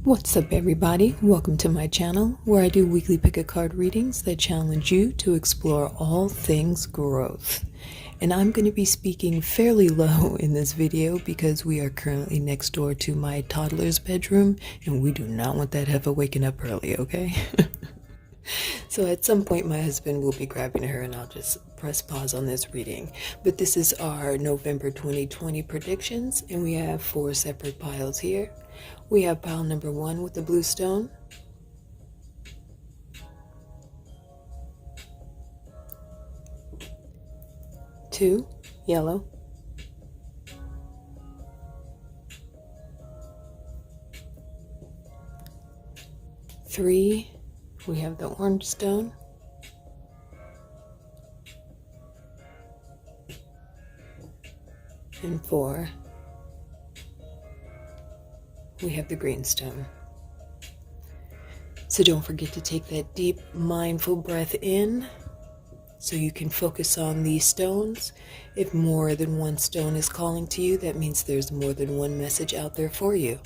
What's up, everybody? Welcome to my channel where I do weekly pick-a-card readings that challenge you to explore all things growth. And I'm going to be speaking fairly low in this video because we are currently next door to my toddler's bedroom and we do not want that heifer waking up early, okay? So at some point my husband will be grabbing her and I'll just press pause on this reading. But this is our November 2020 predictions and we have 4 separate piles here. We have pile number 1 with the blue stone. Two, yellow. Three, we have the orange stone. And 4, we have the green stone. So don't forget to take that deep, mindful breath in so you can focus on these stones. If more than one stone is calling to you, that means there's more than one message out there for you.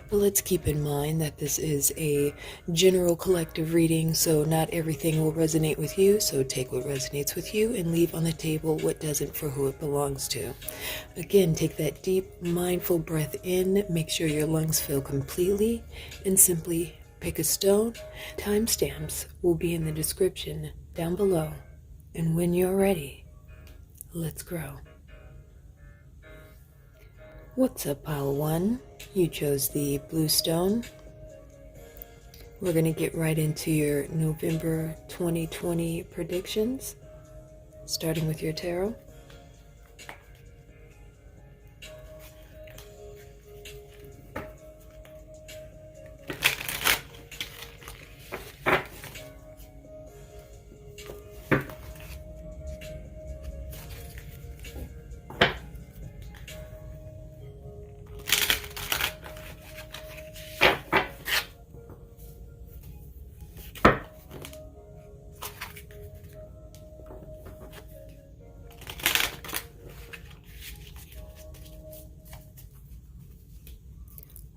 But let's keep in mind that this is a general collective reading, so not everything will resonate with you. So take what resonates with you and leave on the table what doesn't for who it belongs to. Again, take that deep, mindful breath in, make sure your lungs fill completely, and simply pick a stone. Timestamps will be in the description down below. And when you're ready, let's grow. What's up, pile 1? You chose the blue stone. We're going to get right into your November 2020 predictions, starting with your tarot.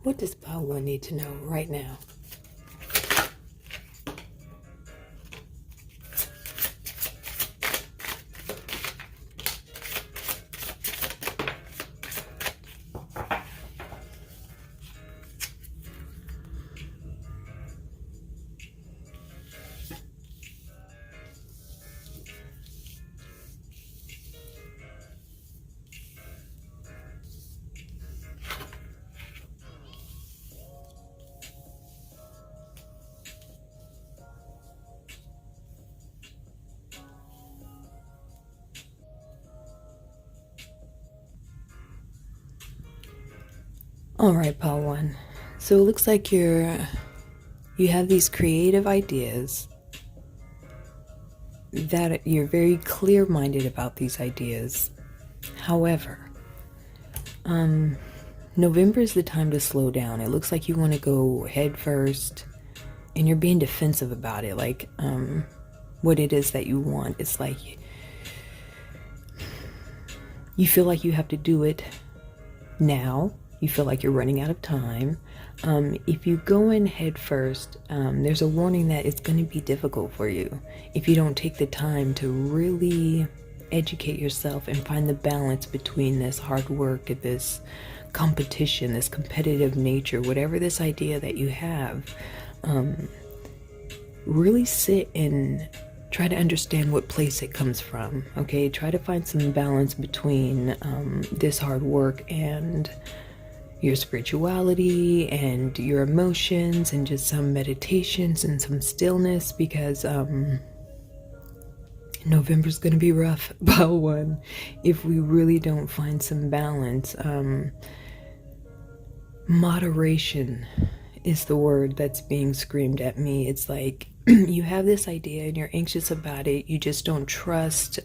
What does pile 1 need to know right now? All right, pile 1. So it looks like you have these creative ideas, that you're very clear-minded about these ideas. However, November is the time to slow down. It looks like you want to go head first and you're being defensive about it. Like, what it is that you want. It's like you feel like you have to do it now. You feel like you're running out of time. If you go in head first, there's a warning that it's going to be difficult for you if you don't take the time to really educate yourself and find the balance between this hard work and this competition, this competitive nature, whatever this idea that you have. Really sit and try to understand what place it comes from, okay? Try to find some balance between this hard work and your spirituality and your emotions and just some meditations and some stillness, because November's gonna be rough, pile 1, if we really don't find some balance. Moderation is the word that's being screamed at me. It's like you have this idea and you're anxious about it. You just don't trust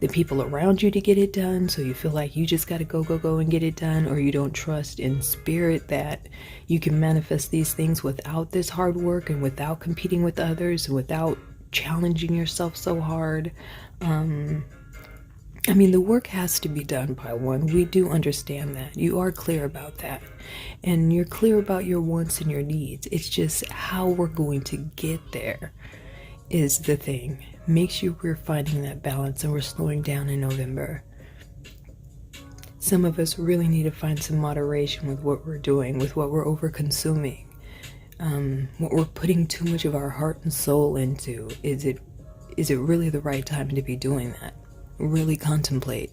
the people around you to get it done, so you feel like you just got to go and get it done, or you don't trust in spirit that you can manifest these things without this hard work and without competing with others, without challenging yourself so hard. I mean, the work has to be done by one. We do understand that. You are clear about that. And you're clear about your wants and your needs. It's just how we're going to get there is the thing. Make sure we're finding that balance and we're slowing down in November. Some of us really need to find some moderation with what we're doing, with what we're over consuming, what we're putting too much of our heart and soul into. Is it really the right time to be doing that? Really contemplate.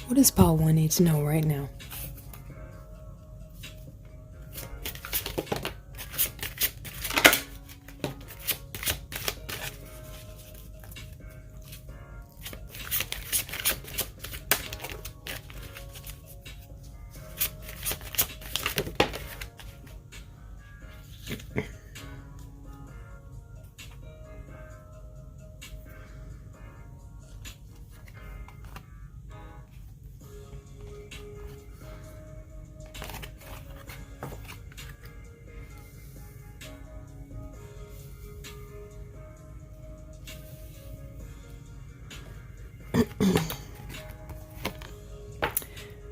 What does Paul 1 need to know right now?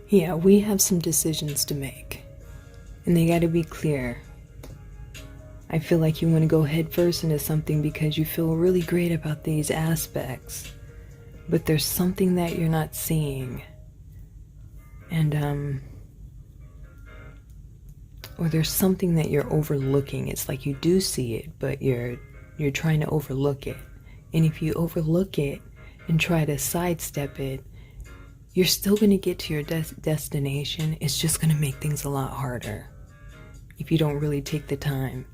Yeah, we have some decisions to make, and they got to be clear. I feel like you want to go head first into something because you feel really great about these aspects, but there's something that you're not seeing, and or there's something that you're overlooking. It's like you do see it, but you're trying to overlook it, and if you overlook it and try to sidestep it, you're still going to get to your destination. It's just going to make things a lot harder if you don't really take the time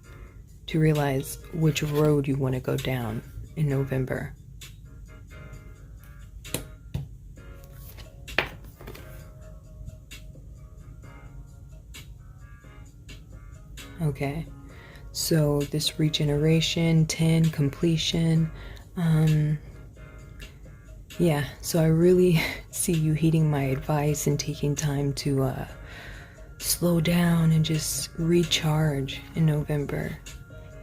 to realize which road you want to go down in November. Okay, so this regeneration, 10, completion, yeah, so I really see you heeding my advice and taking time to slow down and just recharge in November.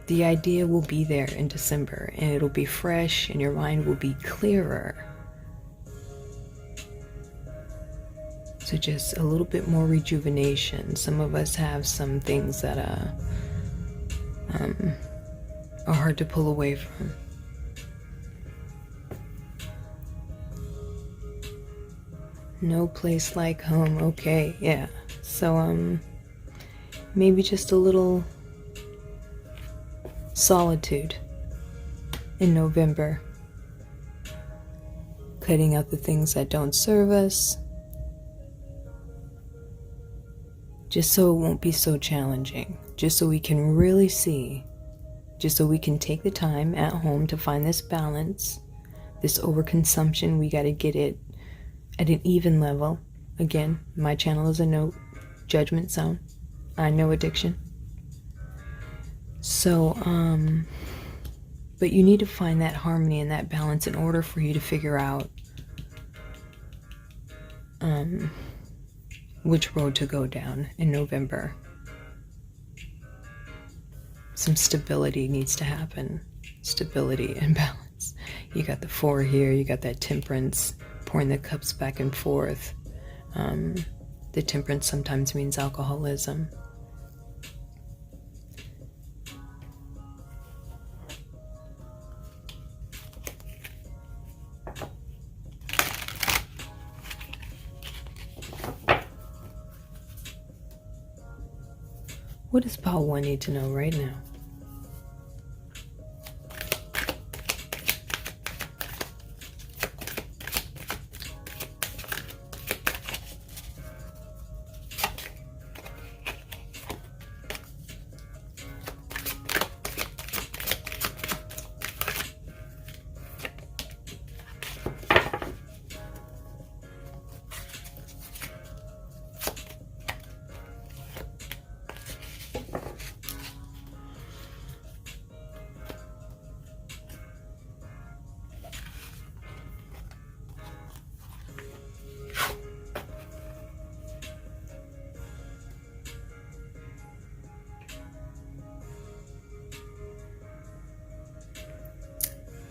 The idea will be there in December, and it'll be fresh, and your mind will be clearer. So just a little bit more rejuvenation. Some of us have some things that are hard to pull away from. No place like home. Okay, yeah. So, maybe just a little solitude in November. Cutting out the things that don't serve us. Just so it won't be so challenging. Just so we can really see. Just so we can take the time at home to find this balance. This overconsumption, we got to get it at an even level. Again, my channel is a no judgment zone. I know addiction. So, but you need to find that harmony and that balance in order for you to figure out which road to go down in November. Some stability needs to happen. Stability and balance. You got the 4 here, you got that temperance, pouring the cups back and forth. The temperance sometimes means alcoholism. What does Paul 1 need to know right now?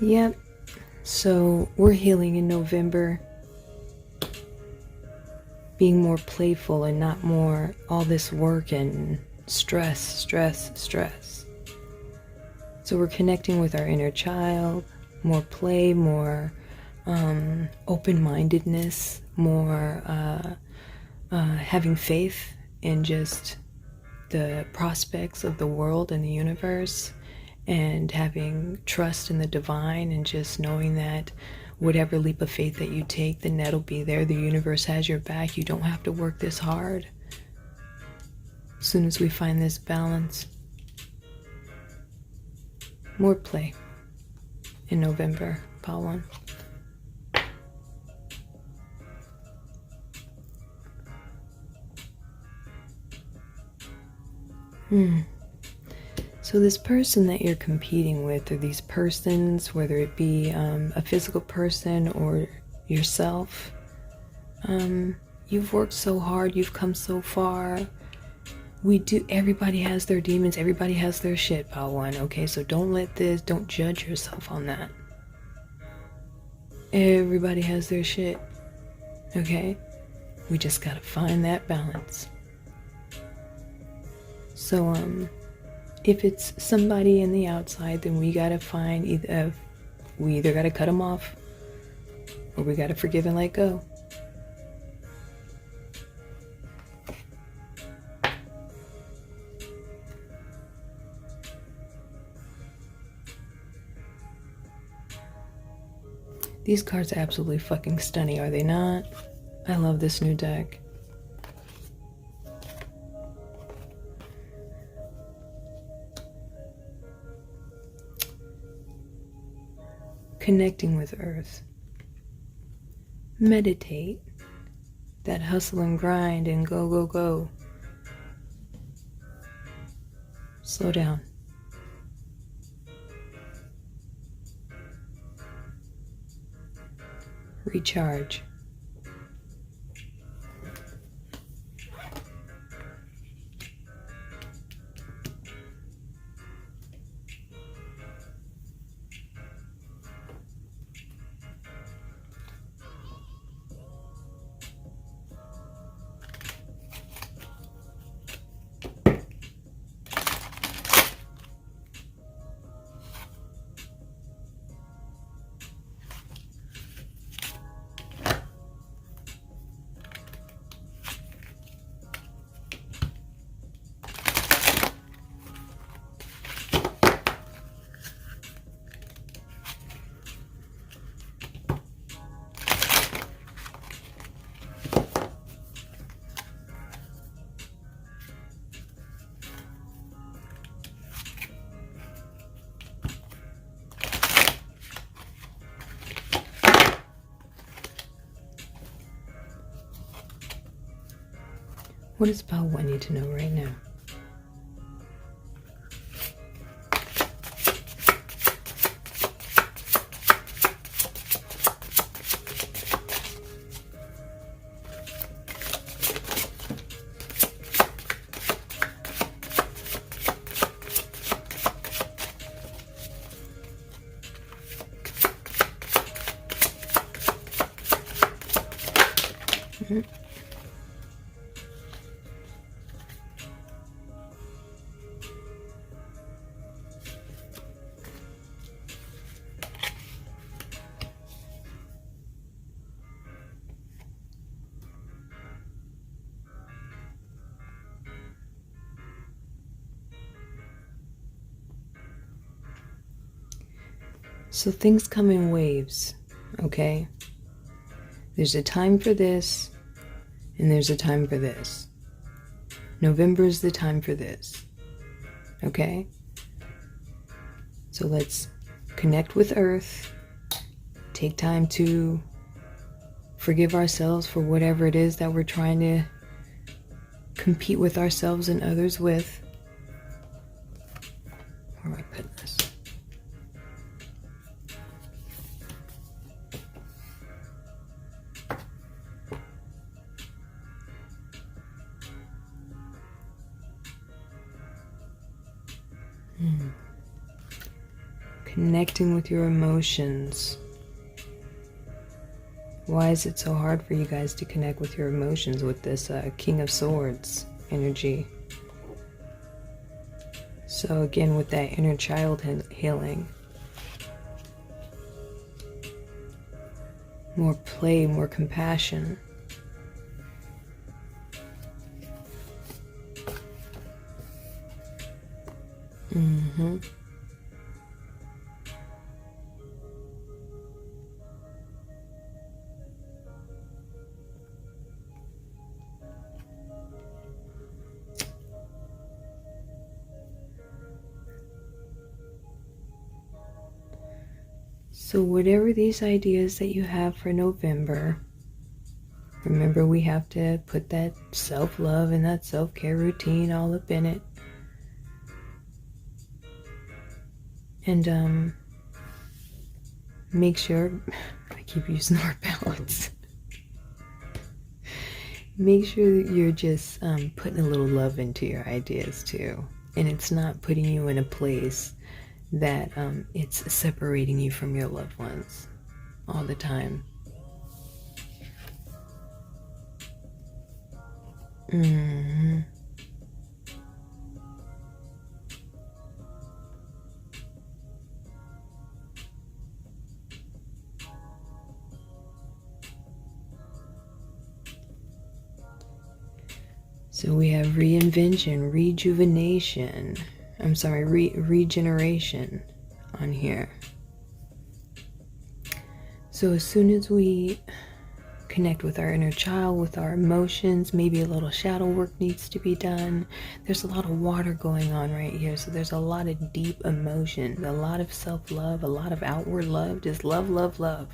Yep. So we're healing in November. Being more playful and not more all this work and stress. So we're connecting with our inner child, more play, more open-mindedness, more having faith in just the prospects of the world and the universe, and having trust in the divine, and just knowing that whatever leap of faith that you take, the net will be there. The universe has your back. You don't have to work this hard. As soon as we find this balance, more play in November, Pawan. So this person that you're competing with, or these persons, whether it be a physical person or yourself, you've worked so hard, you've come so far. Everybody has their demons, everybody has their shit, Pawan, okay? So don't judge yourself on that. Everybody has their shit, okay? We just gotta find that balance. So, if it's somebody in the outside, then we gotta find we either gotta cut them off, or we gotta forgive and let go. These cards are absolutely fucking stunning, are they not? I love this new deck. Connecting with Earth. Meditate. That hustle and grind and go. Slow down. Recharge. What does Pawan need to know right now? So things come in waves, okay? There's a time for this, and there's a time for this. November is the time for this, okay? So let's connect with Earth, take time to forgive ourselves for whatever it is that we're trying to compete with ourselves and others with. Where am I putting this? Connecting with your emotions. Why is it so hard for you guys to connect with your emotions with this King of Swords energy? So again, with that inner child healing. More play, more compassion. So whatever these ideas that you have for November, remember we have to put that self-love and that self-care routine all up in it. And make sure, I keep using the word balance. Make sure that you're just putting a little love into your ideas too. And it's not putting you in a place that it's separating you from your loved ones all the time. So we have reinvention, rejuvenation, regeneration on here. So as soon as we connect with our inner child, with our emotions, maybe a little shadow work needs to be done. There's a lot of water going on right here. So there's a lot of deep emotion, a lot of self-love, a lot of outward love, just love, love, love.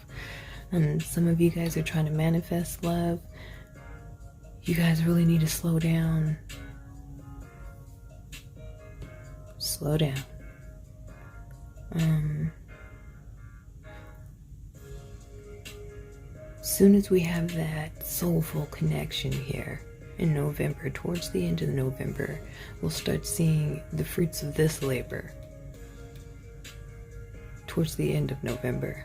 And some of you guys are trying to manifest love. You guys really need to slow down. Slow down. As soon as we have that soulful connection here in November, towards the end of November, we'll start seeing the fruits of this labor towards the end of November.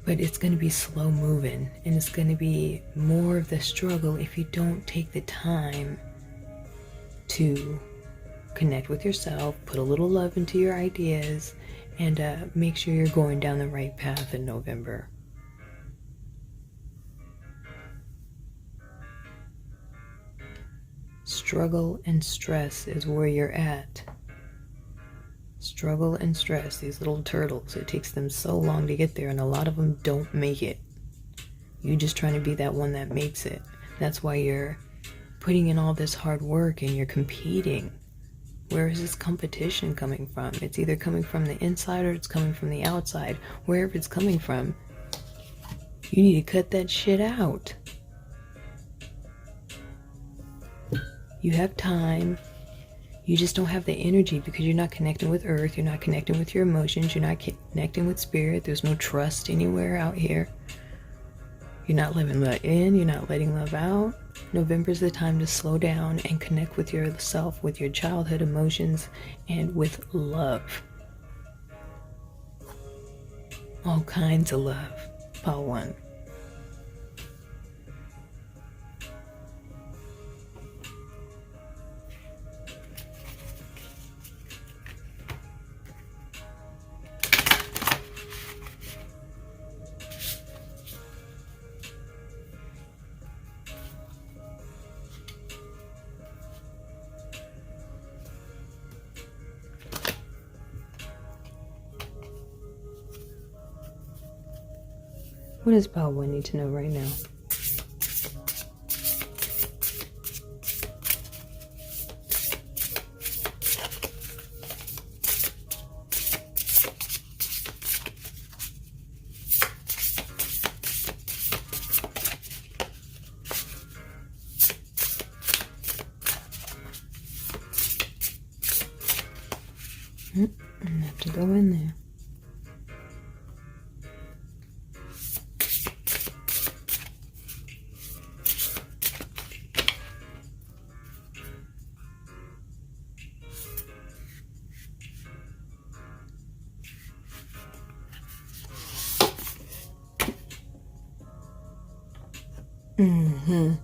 But it's going to be slow moving, and it's going to be more of the struggle if you don't take the time to connect with yourself, put a little love into your ideas, and make sure you're going down the right path in November. Struggle and stress is where you're at. Struggle and stress, these little turtles, it takes them so long to get there, and a lot of them don't make it. You just trying to be that one that makes it. That's why you're putting in all this hard work and you're competing. Where is this competition coming from? It's either coming from the inside or it's coming from the outside. Wherever it's coming from, you need to cut that shit out. You have time. You just don't have the energy because you're not connecting with earth. You're not connecting with your emotions. You're not connecting with spirit. There's no trust anywhere out here. You're not letting love in. You're not letting love out. November's the time to slow down and connect with yourself, with your childhood emotions, and with love. All kinds of love. Pile 1. What does Pile 1 need to know right now? I have to go in there. Mm-hmm.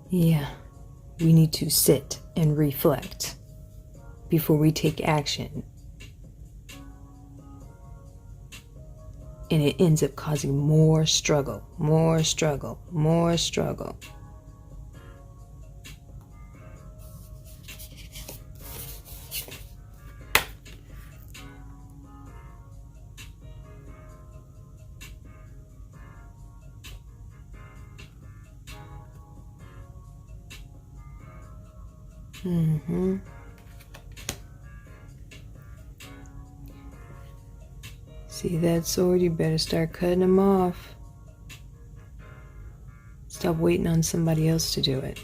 Yeah, we need to sit and reflect before we take action. And it ends up causing more struggle, more struggle, more struggle. Mm-hmm. See that sword? You better start cutting them off. Stop waiting on somebody else to do it.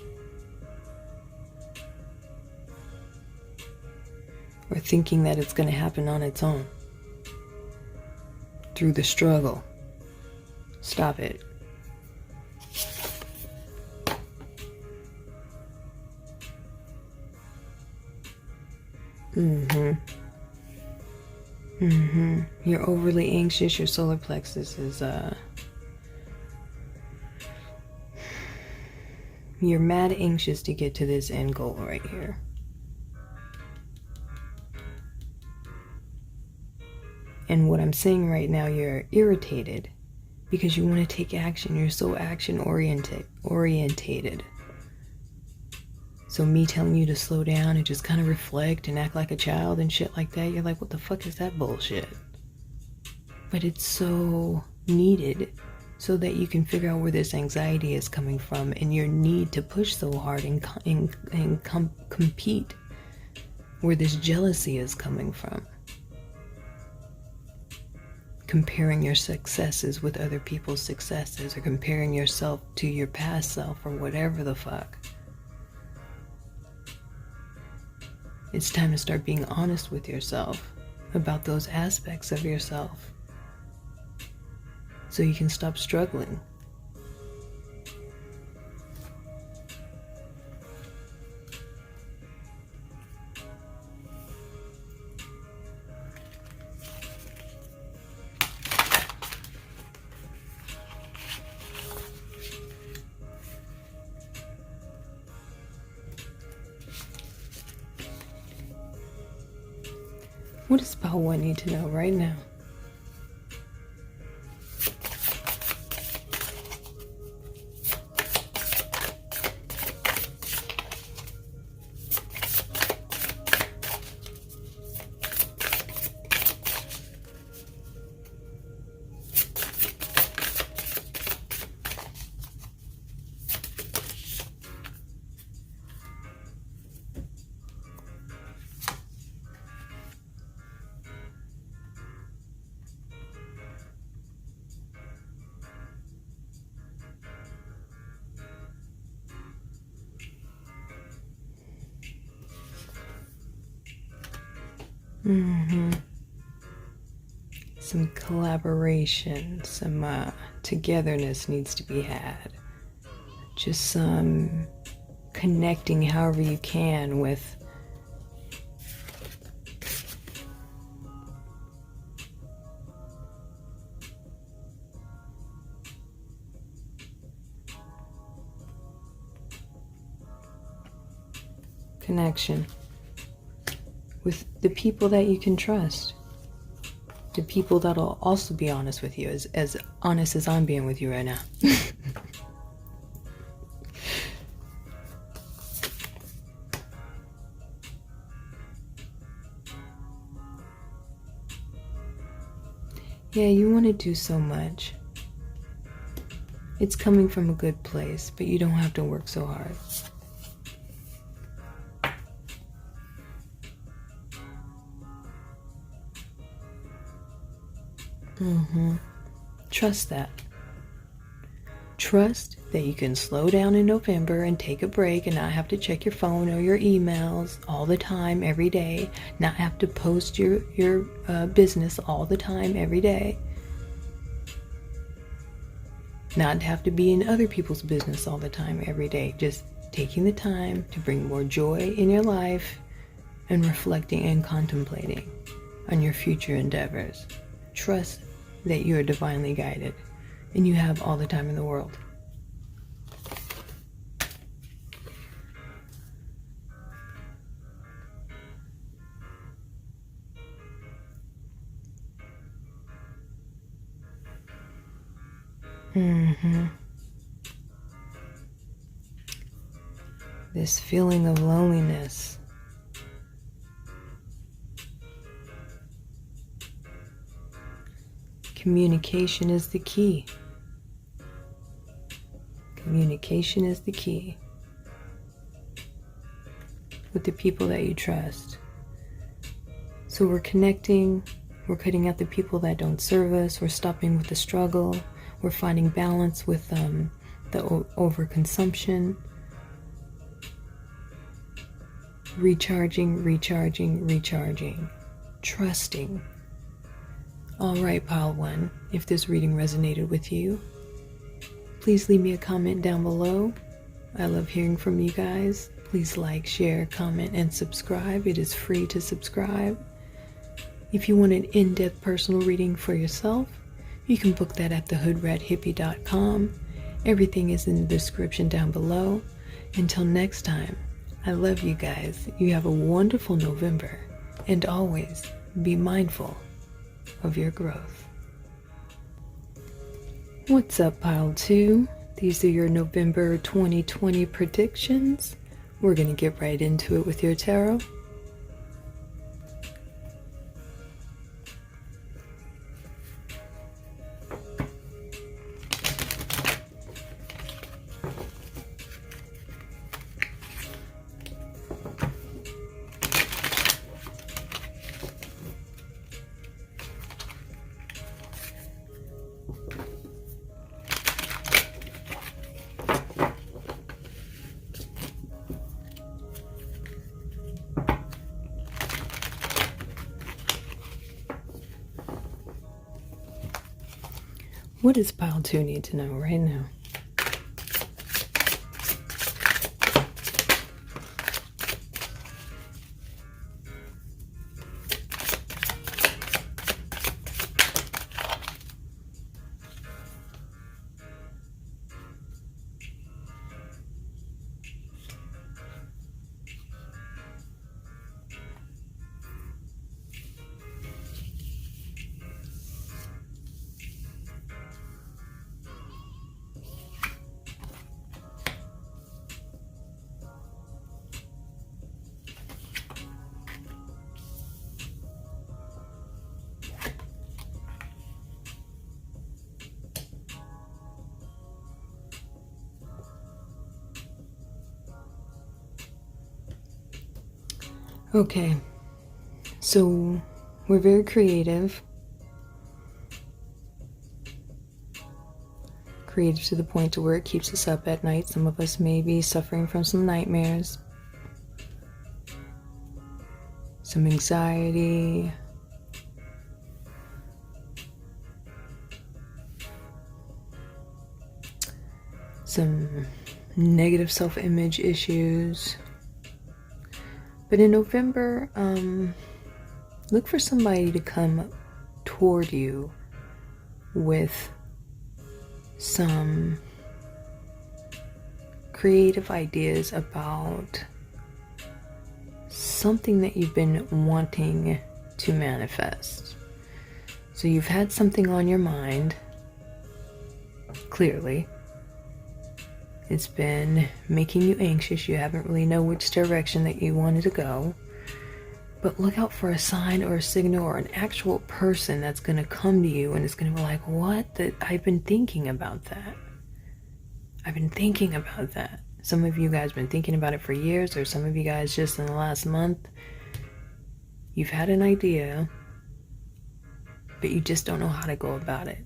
Or thinking that it's going to happen on its own. Through the struggle. Stop it. Mm-hmm. Mm-hmm. You're overly anxious. Your solar plexus is, you're mad anxious to get to this end goal right here. And what I'm saying right now, you're irritated because you want to take action. You're so action orientated. So me telling you to slow down and just kind of reflect and act like a child and shit like that, you're like, what the fuck is that bullshit? But it's so needed so that you can figure out where this anxiety is coming from and your need to push so hard and compete, where this jealousy is coming from. Comparing your successes with other people's successes, or comparing yourself to your past self, or whatever the fuck. It's time to start being honest with yourself about those aspects of yourself so you can stop struggling. What does Bao need to know right now? Mm-hmm. Some collaboration, some togetherness needs to be had. Just some connecting however you can with connection with the people that you can trust, the people that'll also be honest with you, as honest as I'm being with you right now. Yeah, you want to do so much. It's coming from a good place, but you don't have to work so hard. Trust that. Trust that you can slow down in November and take a break and not have to check your phone or your emails all the time, every day. Not have to post your business all the time, every day. Not have to be in other people's business all the time, every day. Just taking the time to bring more joy in your life and reflecting and contemplating on your future endeavors. Trust that you are divinely guided and you have all the time in the world. This feeling of loneliness. Communication is the key. Communication is the key with the people that you trust. So we're connecting, we're cutting out the people that don't serve us, we're stopping with the struggle, we're finding balance with the overconsumption. Recharging, trusting. All right, Pile 1, if this reading resonated with you, please leave me a comment down below. I love hearing from you guys. Please like, share, comment, and subscribe. It is free to subscribe. If you want an in-depth personal reading for yourself, you can book that at thehoodrathippie.com. Everything is in the description down below. Until next time, I love you guys. You have a wonderful November, and always be mindful of your growth. What's up, Pile 2? These are your November 2020 predictions. We're going to get right into it with your tarot. What does Pile 2 need to know right now? Okay, so we're very creative. Creative to the point to where it keeps us up at night. Some of us may be suffering from some nightmares, some anxiety, some negative self-image issues. But in November, look for somebody to come toward you with some creative ideas about something that you've been wanting to manifest. So you've had something on your mind, clearly. It's been making you anxious. You haven't really know which direction that you wanted to go. But look out for a sign or a signal or an actual person that's going to come to you and it's going to be like, what? That I've been thinking about that. I've been thinking about that. Some of you guys have been thinking about it for years, or some of you guys just in the last month. You've had an idea, but you just don't know how to go about it.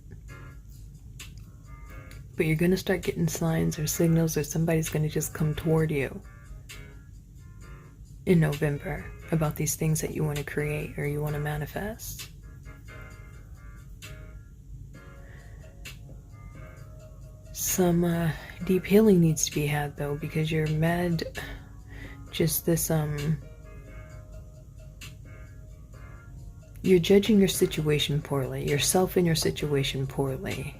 But you're going to start getting signs or signals, or somebody's going to just come toward you in November about these things that you want to create or you want to manifest. Some deep healing needs to be had, though, because you're just this you're judging your situation poorly, yourself and your situation poorly.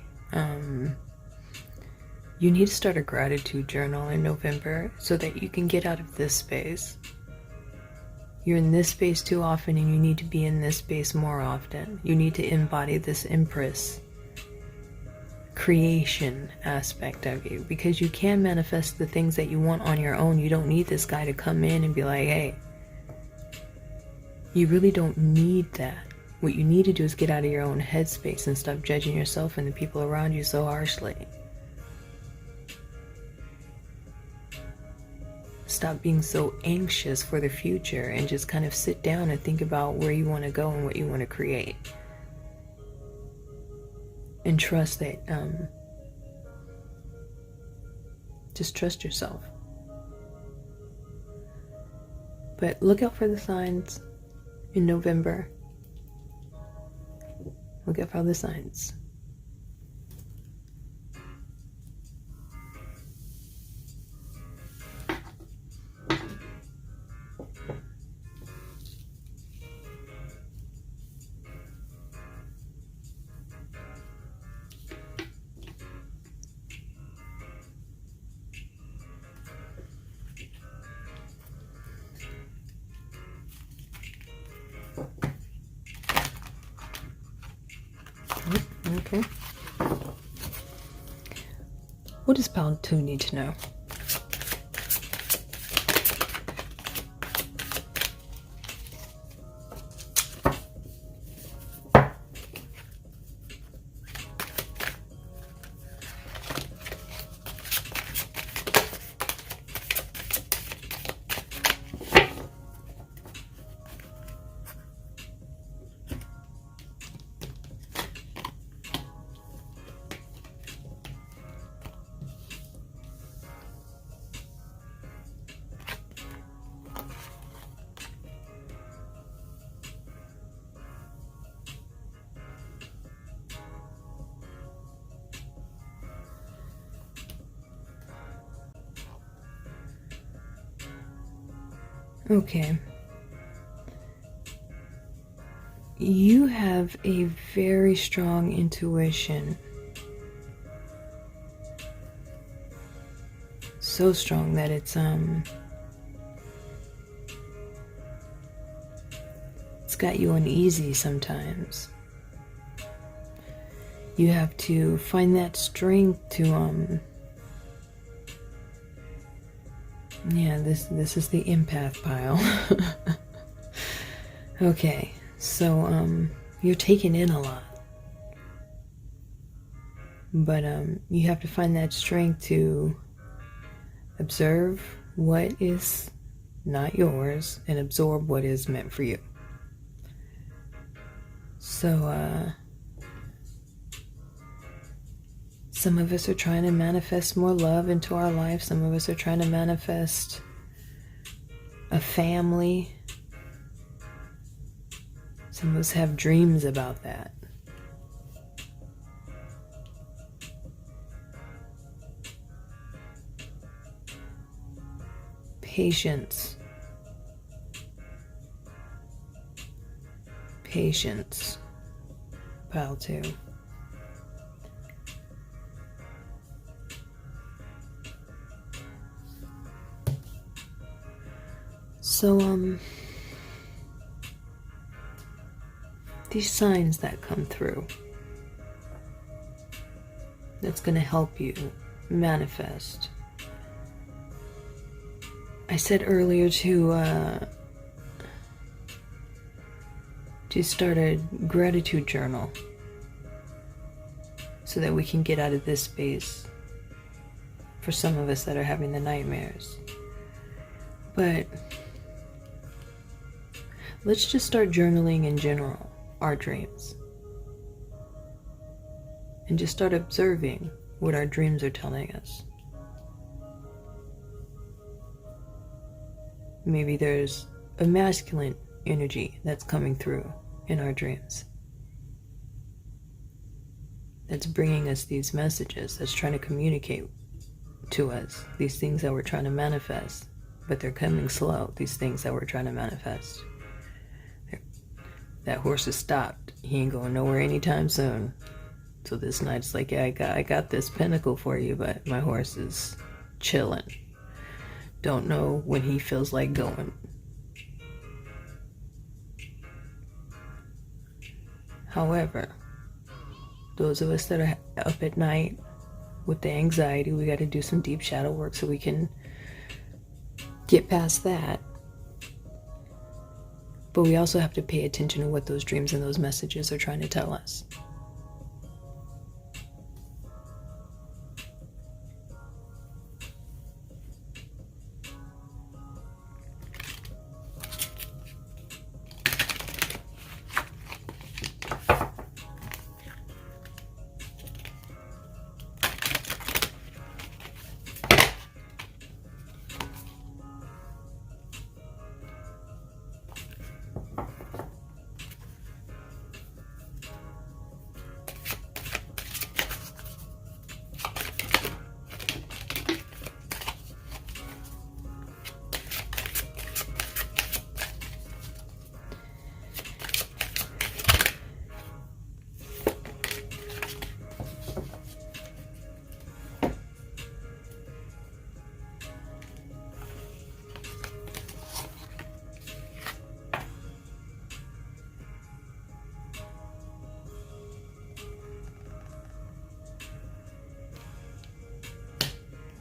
You need to start a gratitude journal in November so that you can get out of this space. You're in this space too often, and you need to be in this space more often. You need to embody this Empress creation aspect of you, because you can manifest the things that you want on your own. You don't need this guy to come in and be like, hey. You really don't need that. What you need to do is get out of your own headspace and stop judging yourself and the people around you so harshly. Stop being so anxious for the future and just kind of sit down and think about where you want to go and what you want to create. And trust that, just trust yourself. But look out for the signs in November. Look out for all the signs. Okay. What does Pile 2 need to know? Okay. You have a very strong intuition. So strong that it's got you uneasy sometimes. You have to find that strength to yeah, this is the empath pile. Okay, so you're taking in a lot, but you have to find that strength to observe what is not yours and absorb what is meant for you. So some of us are trying to manifest more love into our life. Some of us are trying to manifest a family. Some of us have dreams about that. Patience. Patience. Pile 2. So, these signs that come through, that's going to help you manifest. I said earlier to start a gratitude journal so that we can get out of this space for some of us that are having the nightmares. But let's just start journaling in general, our dreams. And just start observing what our dreams are telling us. Maybe there's a masculine energy that's coming through in our dreams. That's bringing us these messages, that's trying to communicate to us these things that we're trying to manifest. But they're coming slow, these things that we're trying to manifest. That horse is stopped. He ain't going nowhere anytime soon. So this night it's like, yeah, I got this pinnacle for you, but my horse is chilling. Don't know when he feels like going. However, those of us that are up at night with the anxiety, we got to do some deep shadow work so we can get past that. But we also have to pay attention to what those dreams and those messages are trying to tell us.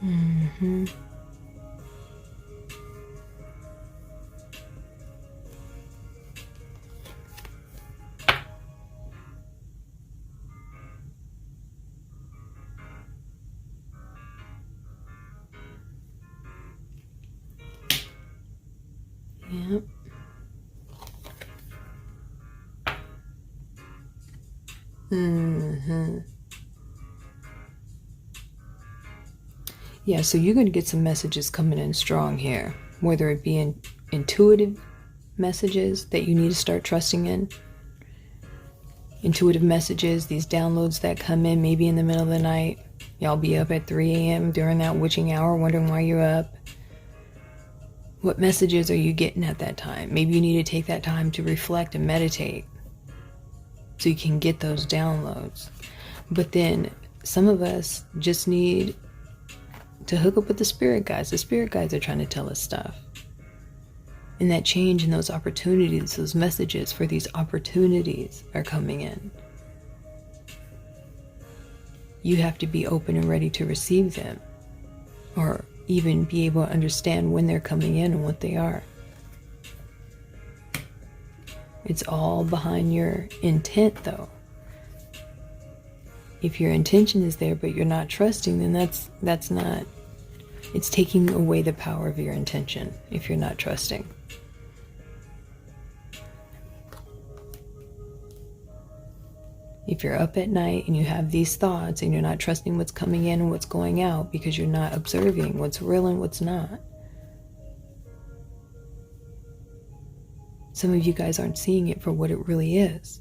Mm-hmm. Yep. Mm-hmm. Yeah, so you're going to get some messages coming in strong here, whether it be intuitive messages that you need to start trusting in. Intuitive messages, these downloads that come in maybe in the middle of the night. Y'all be up at 3 a.m. during that witching hour wondering why you're up. What messages are you getting at that time? Maybe you need to take that time to reflect and meditate so you can get those downloads. But then some of us just need to hook up with the spirit guides. The spirit guides are trying to tell us stuff. And that change and those opportunities, those messages for these opportunities are coming in. You have to be open and ready to receive them, or even be able to understand when they're coming in and what they are. It's all behind your intent, though. If your intention is there but you're not trusting, then that's not, it's taking away the power of your intention if you're not trusting. If you're up at night and you have these thoughts and you're not trusting what's coming in and what's going out because you're not observing what's real and what's not. Some of you guys aren't seeing it for what it really is.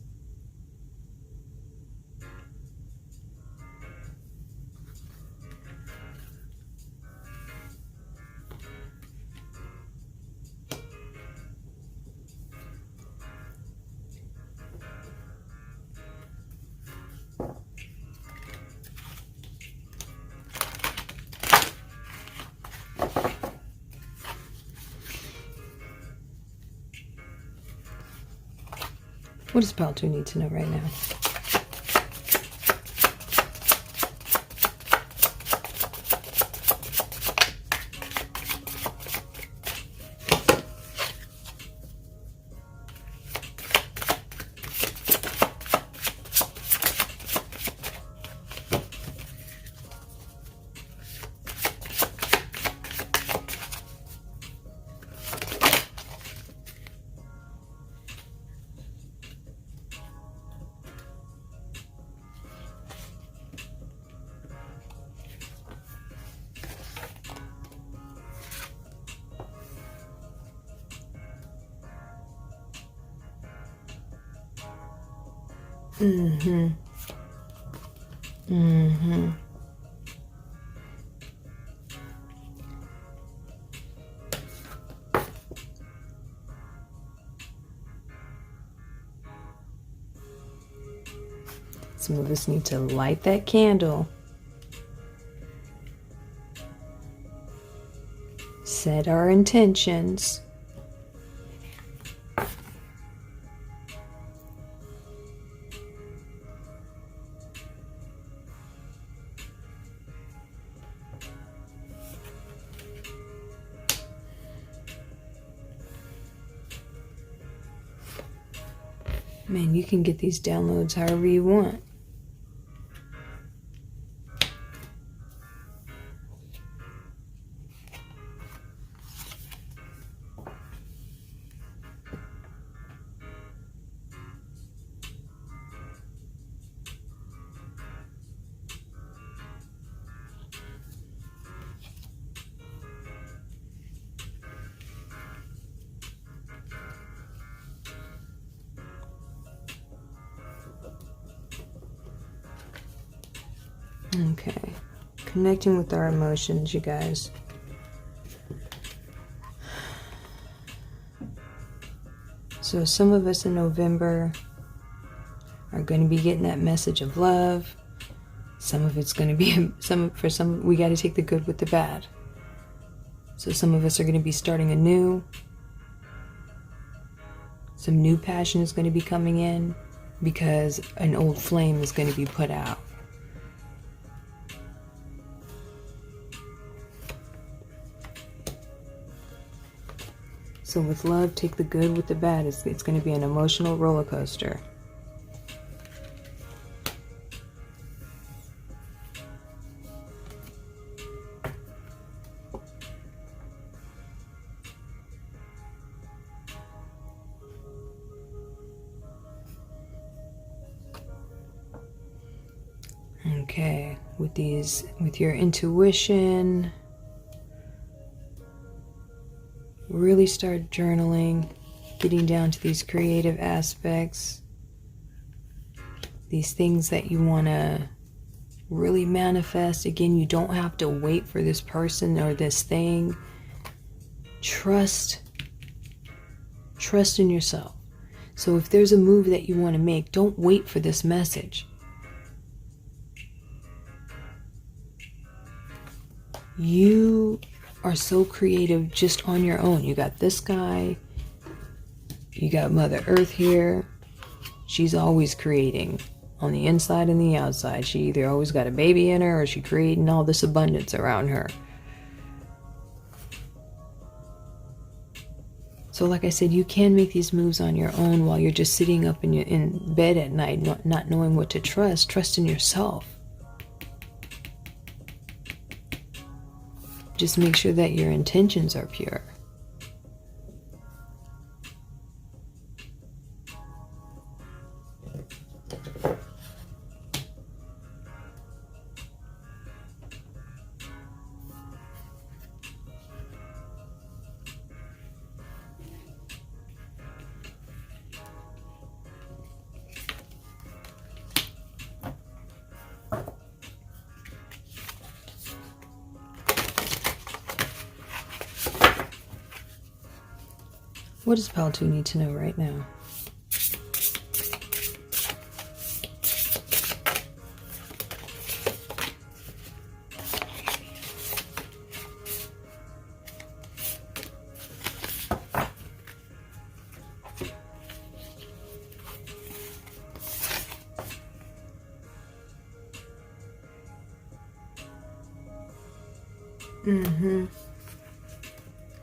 What does Pile 2 need to know right now? Mm-hmm. Mm-hmm. Some of us need to light that candle. Set our intentions. Man, you can get these downloads however you want. Okay, connecting with our emotions, you guys. So some of us in November are going to be getting that message of love. Some of it's going to be, for some, we got to take the good with the bad. So some of us are going to be starting anew. Some new passion is going to be coming in because an old flame is going to be put out. So with love, take the good with the bad. It's going to be an emotional roller coaster. Okay, with your intuition, really start journaling, getting down to these creative aspects, these things that you want to really manifest. Again, you don't have to wait for this person or this thing. Trust in yourself. So if there's a move that you want to make, don't wait for this message. You are so creative just on your own. You got this guy, you got Mother Earth here. She's always creating on the inside and the outside. She either always got a baby in her or she's creating all this abundance around her. So like I said, you can make these moves on your own while you're just sitting up in bed at night, not knowing what to trust. Trust in yourself. Just make sure that your intentions are pure. What does Pal 2 need to know right now?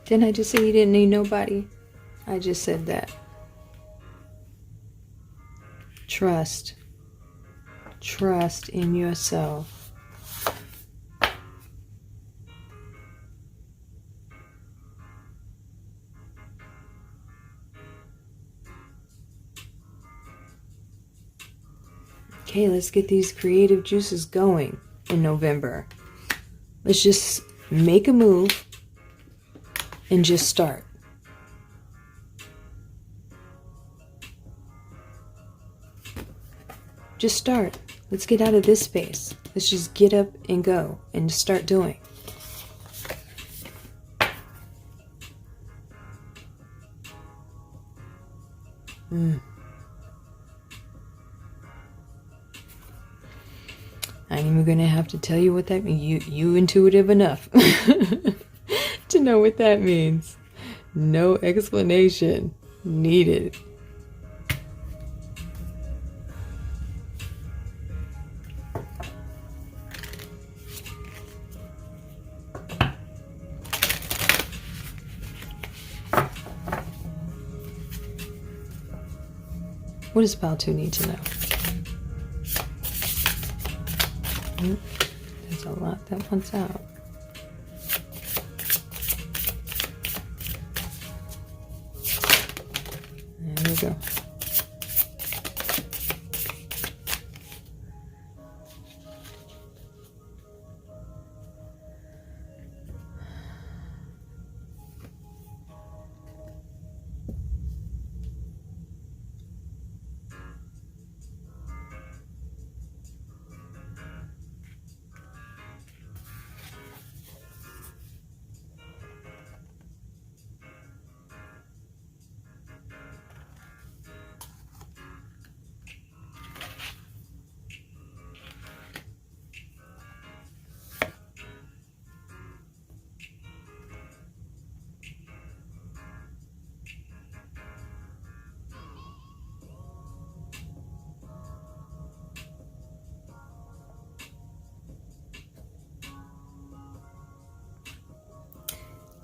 Didn't I just say you didn't need nobody? I just said that. Trust in yourself. Okay, let's get these creative juices going in November. Let's just make a move and just start. Just start. Let's get out of this space. Let's just get up and go and start doing. I ain't even gonna have to tell you what that means. You intuitive enough to know what that means. No explanation needed. What does pile 2 need to know? There's a lot that wants out. There we go.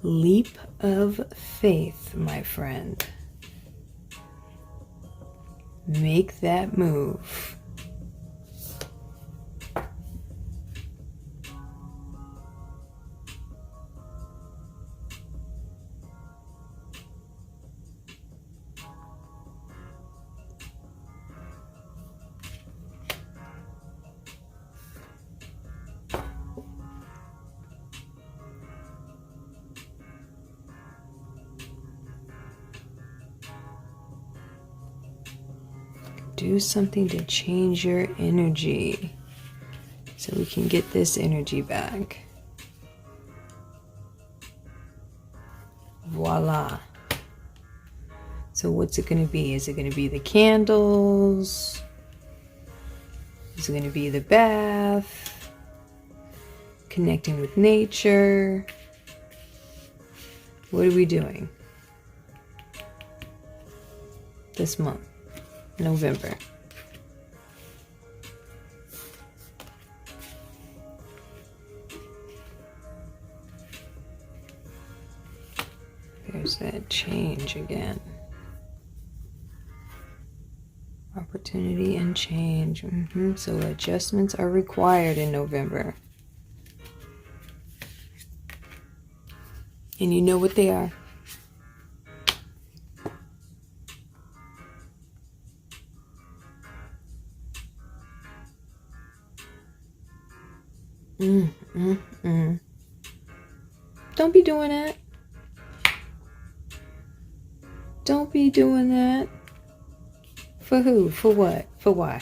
Leap of faith, my friend. Make that move. Do something to change your energy so we can get this energy back. Voila. So what's it going to be? Is it going to be the candles? Is it going to be the bath? Connecting with nature? What are we doing this month? November. There's that change again. Opportunity and change. So adjustments are required in November. And you know what they are. Don't be doing that. Don't be doing that. For who? For what? For why?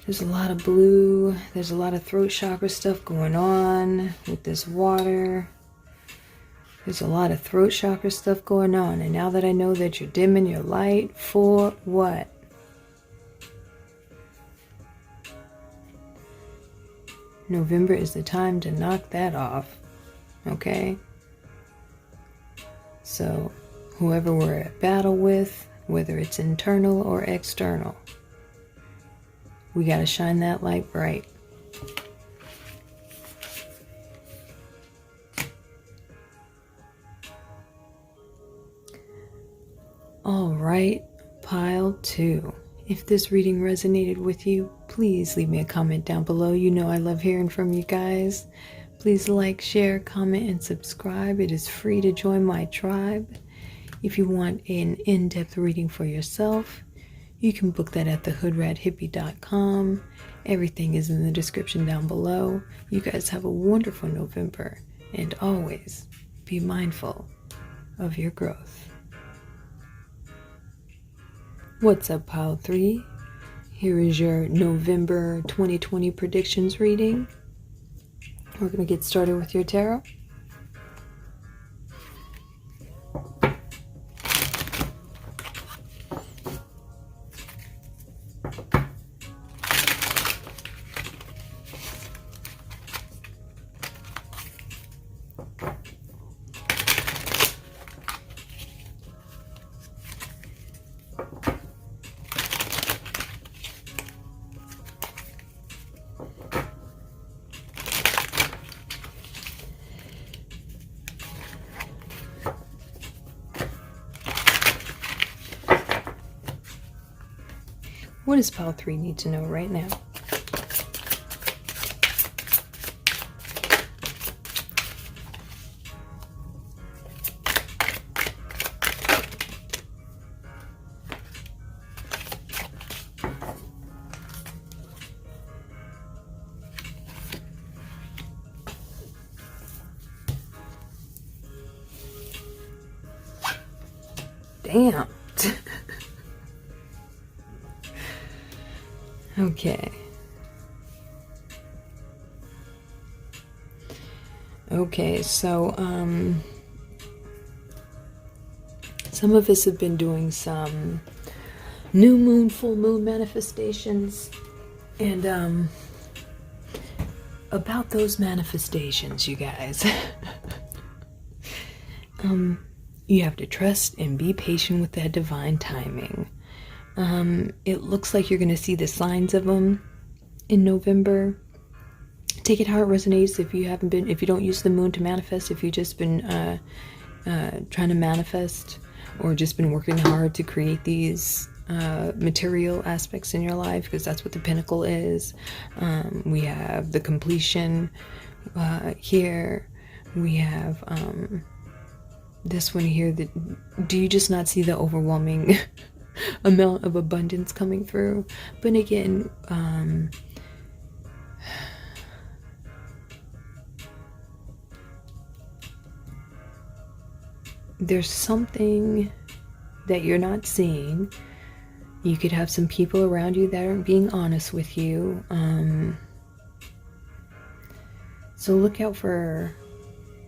There's a lot of blue. There's a lot of throat chakra stuff going on with this water. There's a lot of throat chakra stuff going on. And now that I know that you're dimming your light, for what? November is the time to knock that off. Okay? So, whoever we're at battle with, whether it's internal or external, we got to shine that light bright. All right, pile 2. If this reading resonated with you, please leave me a comment down below. You know I love hearing from you guys. Please like, share, comment, and subscribe. It is free to join my tribe. If you want an in-depth reading for yourself, you can book that at thehoodrathippie.com. Everything is in the description down below. You guys have a wonderful November, and always be mindful of your growth. What's up, pile 3? Here is your November 2020 predictions reading. We're going to get started with your tarot. What does pile 3 need to know right now? Damn. Okay. Okay, so some of us have been doing some new moon, full moon manifestations, and about those manifestations, you guys. You have to trust and be patient with that divine timing. It looks like you're going to see the signs of them in November. Take it how it resonates. If you don't use the moon to manifest, if you've just been trying to manifest or just been working hard to create these material aspects in your life, because that's what the pinnacle is. We have the completion here. We have this one here. Do you just not see the overwhelming amount of abundance coming through? But again, there's something that you're not seeing. You could have some people around you that aren't being honest with you. So look out for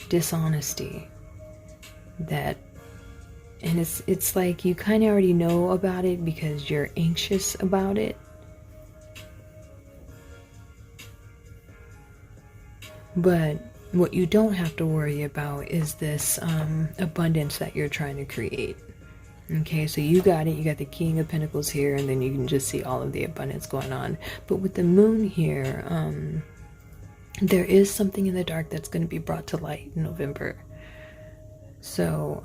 dishonesty. And it's like you kind of already know about it because you're anxious about it. But what you don't have to worry about is this abundance that you're trying to create. Okay, so you got it. You got the King of Pentacles here, and then you can just see all of the abundance going on. But with the moon here, there is something in the dark that's going to be brought to light in November. So,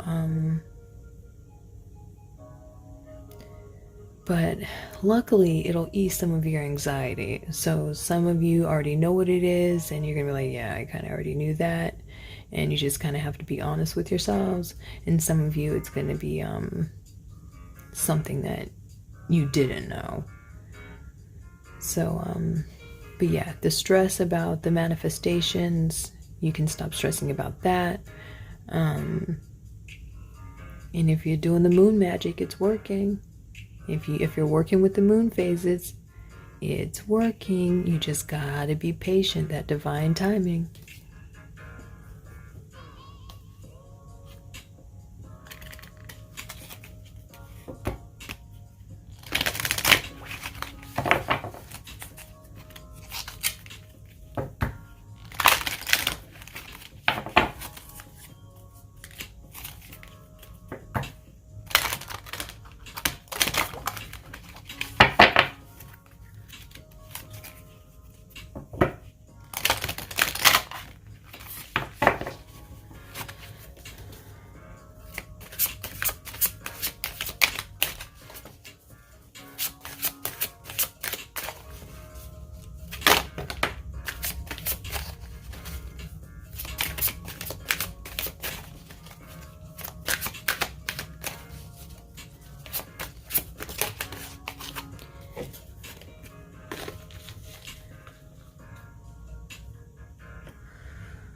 but luckily it'll ease some of your anxiety. So some of you already know what it is, and you're gonna be like, yeah, I kind of already knew that. And you just kind of have to be honest with yourselves. And some of you, it's gonna be something that you didn't know. So, but yeah, the stress about the manifestations, you can stop stressing about that. And if you're doing the moon magic, it's working. If you're working with the moon phases, it's working. You just gotta be patient, that divine timing.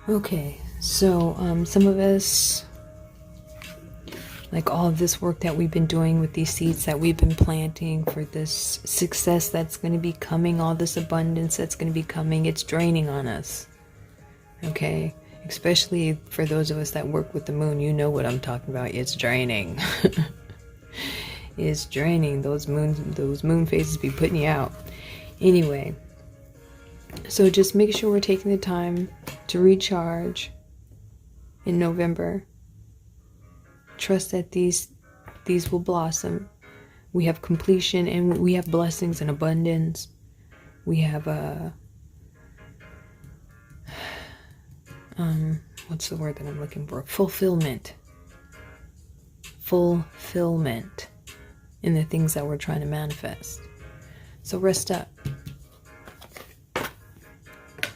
Okay, so some of us, Like all of this work that we've been doing with these seeds that we've been planting for this success that's going to be coming, all this abundance that's going to be coming, it's draining on us. Okay? Especially for those of us that work with the moon, you know what I'm talking about. It's draining. It's draining. Those moon phases be putting you out. Anyway, so just make sure we're taking the time to recharge in November. Trust that these will blossom. We have completion and we have blessings and abundance. We have what's the word that I'm looking for? Fulfillment in the things that we're trying to manifest. So rest up.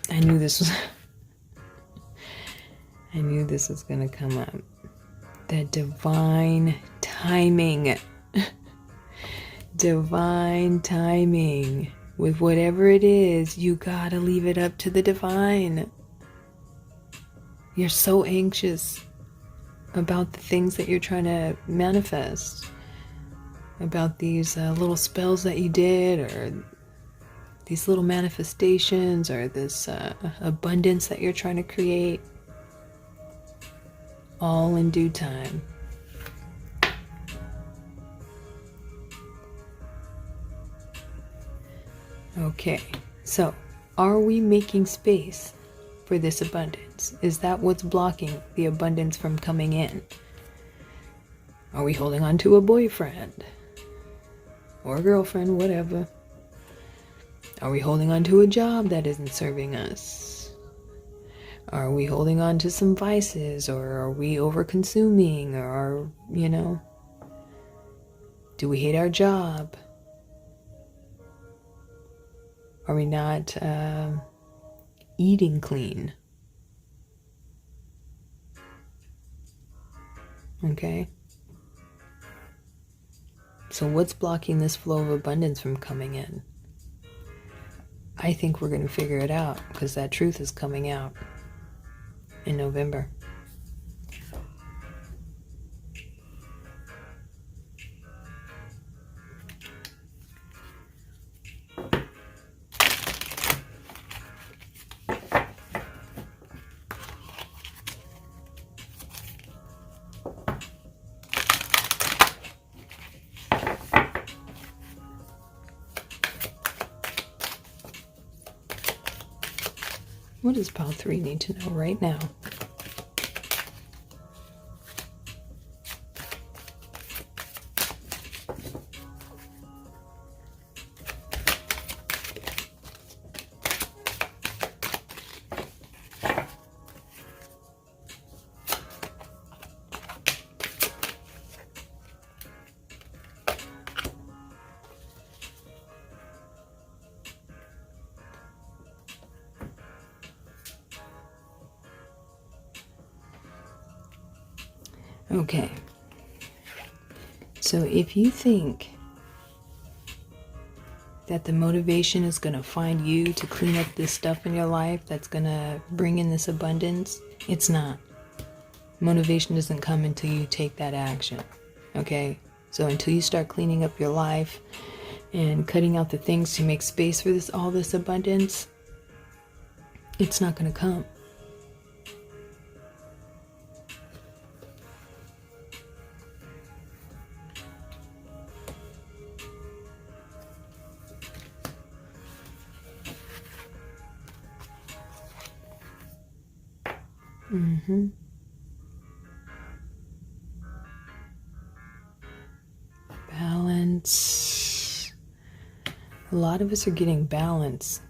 I knew this was going to come up. That divine timing. Divine timing. With whatever it is, you gotta leave it up to the divine. You're so anxious about the things that you're trying to manifest. About these little spells that you did, or these little manifestations, or this abundance that you're trying to create. All in due time. Okay, so are we making space for this abundance? Is that what's blocking the abundance from coming in? Are we holding on to a boyfriend or a girlfriend, whatever? Are we holding on to a job that isn't serving us? Are we holding on to some vices, or are we over-consuming, or do we hate our job? Are we not eating clean? Okay. So what's blocking this flow of abundance from coming in? I think we're going to figure it out, because that truth is coming out in November. What does Pile 3 need to know right now? Okay, so if you think that the motivation is going to find you to clean up this stuff in your life that's going to bring in this abundance, it's not. Motivation doesn't come until you take that action, okay? So until you start cleaning up your life and cutting out the things to make space for all this abundance, it's not going to come. Balance. A lot of us are getting balance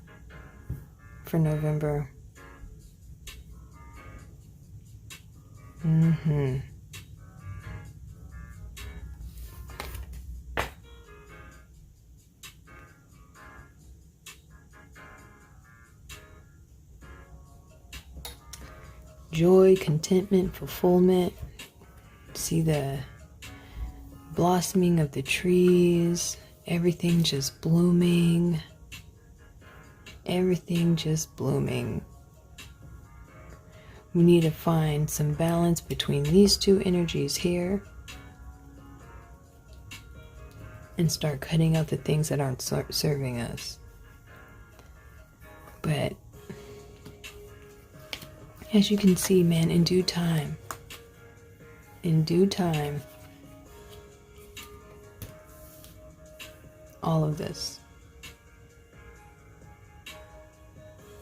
for November. Joy, contentment, fulfillment. See the blossoming of the trees, everything just blooming. Everything just blooming. We need to find some balance between these two energies here and start cutting out the things that aren't serving us. But as you can see, man, in due time, all of this.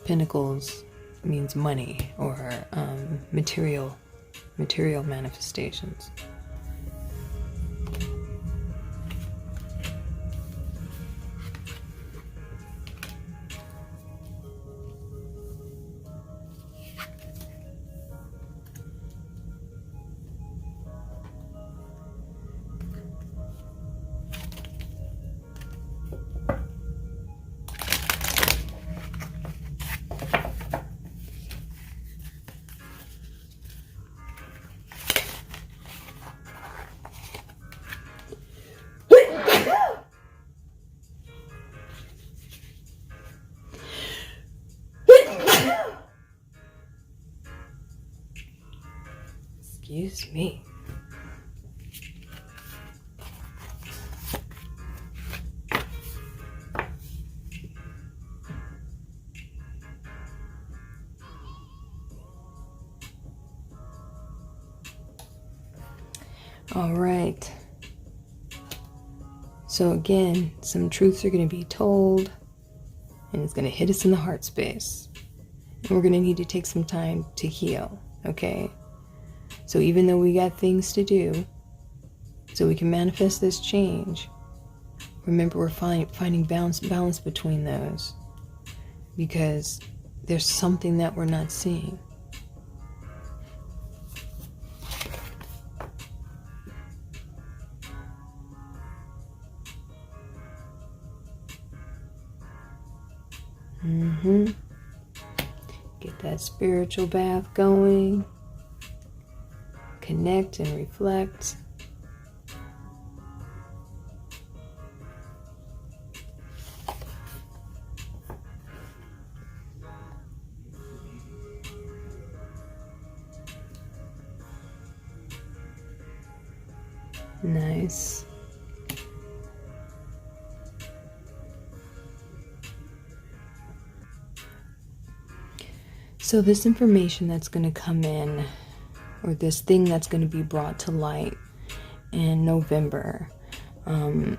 Pentacles means money or material manifestations. Excuse me. All right. So again, some truths are going to be told, and it's going to hit us in the heart space. And we're going to need to take some time to heal, okay? So even though we got things to do, so we can manifest this change, remember we're finding balance between those, because there's something that we're not seeing. Get that spiritual bath going. Connect and reflect. Nice. So this information that's going to come in, or this thing that's going to be brought to light in November, now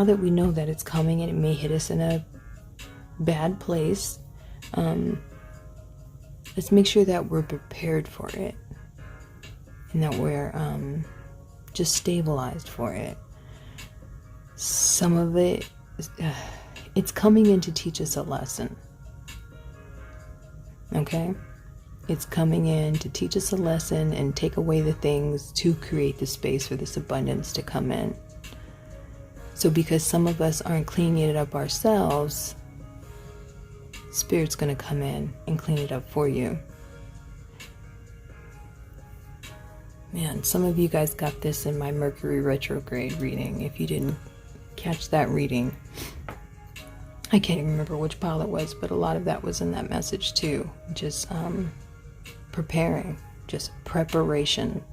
that we know that it's coming and it may hit us in a bad place, let's make sure that we're prepared for it and that we're just stabilized for it. Some of it, it's coming in to teach us a lesson. Okay? It's coming in to teach us a lesson and take away the things to create the space for this abundance to come in. So because some of us aren't cleaning it up ourselves, Spirit's going to come in and clean it up for you. Man, some of you guys got this in my Mercury retrograde reading. If you didn't catch that reading, I can't even remember which pile it was, but a lot of that was in that message too. Just preparing, just preparation.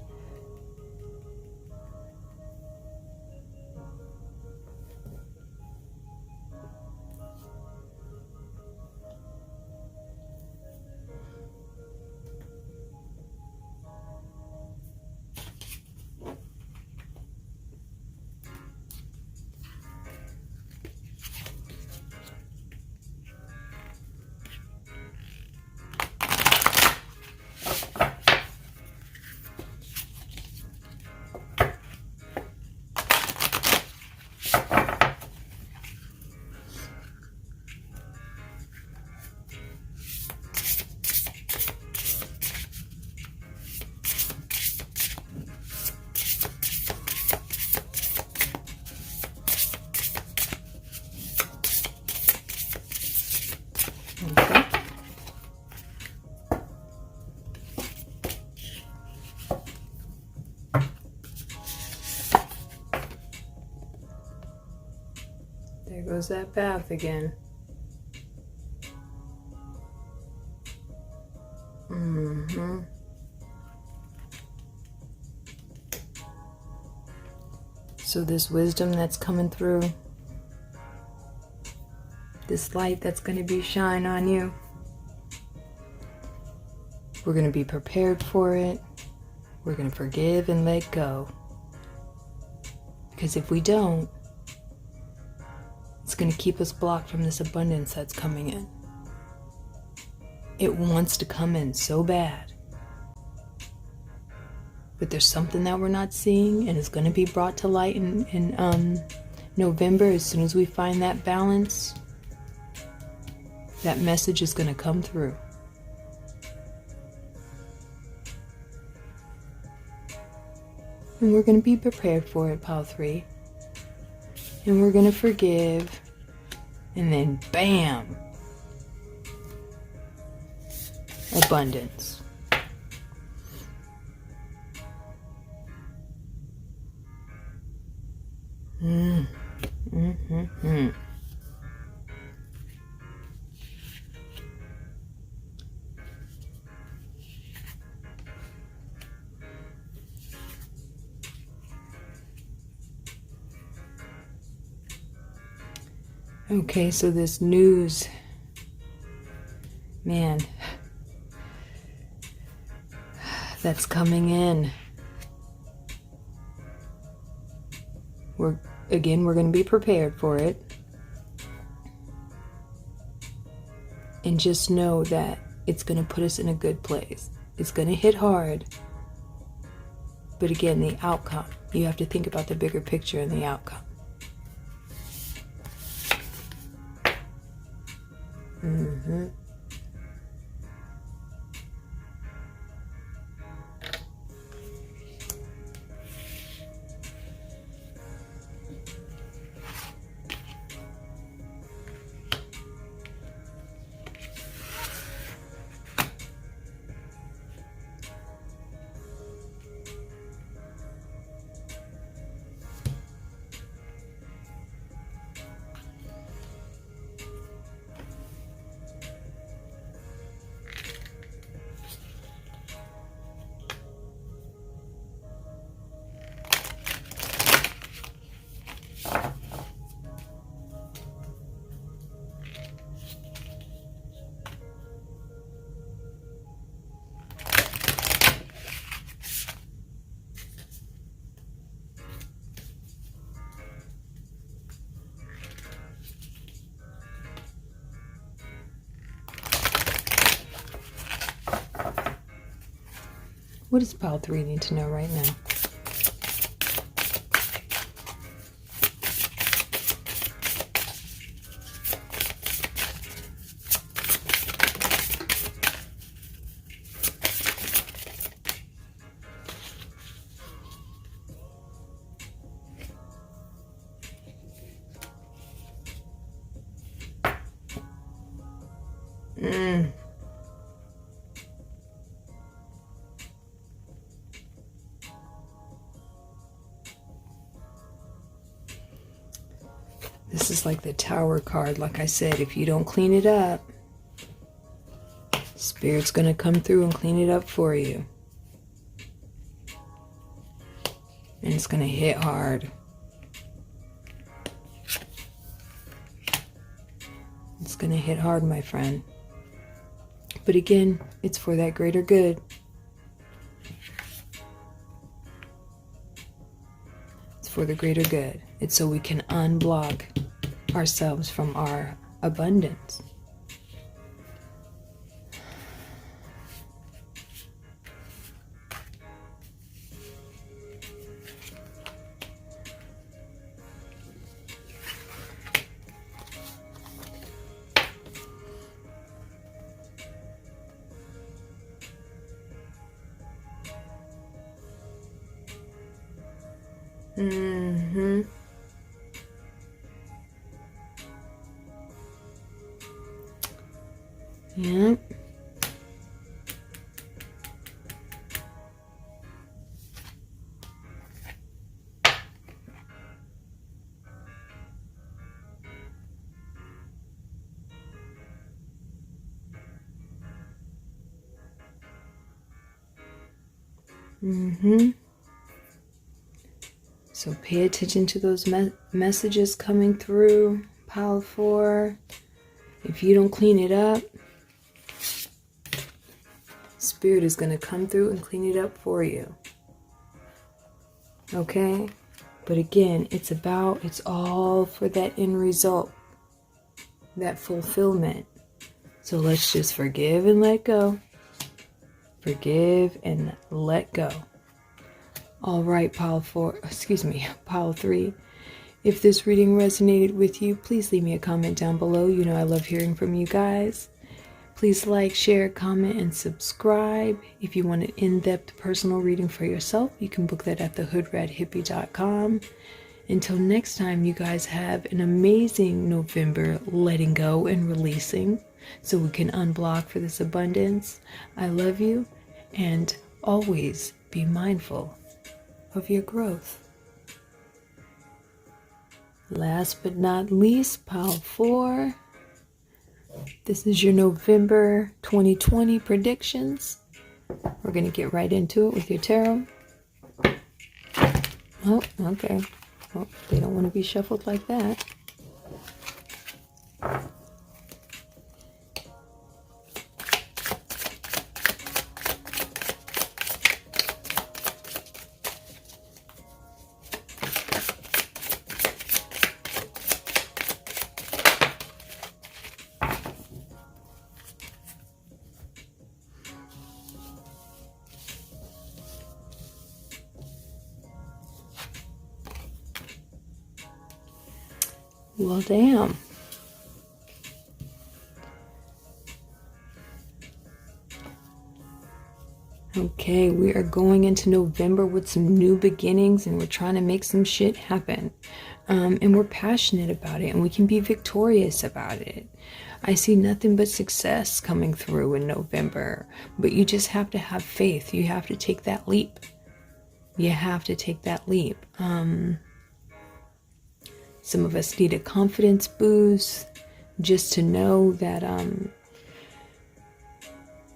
There goes that bath again. So this wisdom that's coming through, this light that's going to be shine on you, we're going to be prepared for it. We're going to forgive and let go. Because if we don't, it's going to keep us blocked from this abundance that's coming in. It wants to come in so bad. But there's something that we're not seeing, and it's going to be brought to light in November. As soon as we find that balance, that message is going to come through. And we're going to be prepared for it, Pile 3. And we're going to forgive. And then, bam! Abundance. Okay, so this news, man, that's coming in. We're going to be prepared for it. And just know that it's going to put us in a good place. It's going to hit hard. But again, the outcome, you have to think about the bigger picture and the outcome. What does Pile 3 need to know right now? This is like the Tower card. Like I said, if you don't clean it up, Spirit's going to come through and clean it up for you. And it's going to hit hard. It's going to hit hard, my friend. But again, it's for that greater good. It's for the greater good. It's so we can unblock ourselves from our abundance. Yep. So pay attention to those messages coming through, pile 4. If you don't clean it up, Spirit is going to come through and clean it up for you. Okay? But again, it's all for that end result, that fulfillment. So let's just forgive and let go. Forgive and let go. All right, pile 3. If this reading resonated with you, please leave me a comment down below. You know I love hearing from you guys. Please like, share, comment, and subscribe. If you want an in-depth personal reading for yourself, you can book that at thehoodrathippie.com. Until next time, you guys have an amazing November letting go and releasing so we can unblock for this abundance. I love you, and always be mindful of your growth. Last but not least, pile 4. This is your November 2020 predictions. We're going to get right into it with your tarot. Oh, okay. Oh, they don't want to be shuffled like that. Well, damn. Okay, we are going into November with some new beginnings, and we're trying to make some shit happen. And we're passionate about it, and we can be victorious about it. I see nothing but success coming through in November, but you just have to have faith. You have to take that leap. You have to take that leap. Some of us need a confidence boost just to know that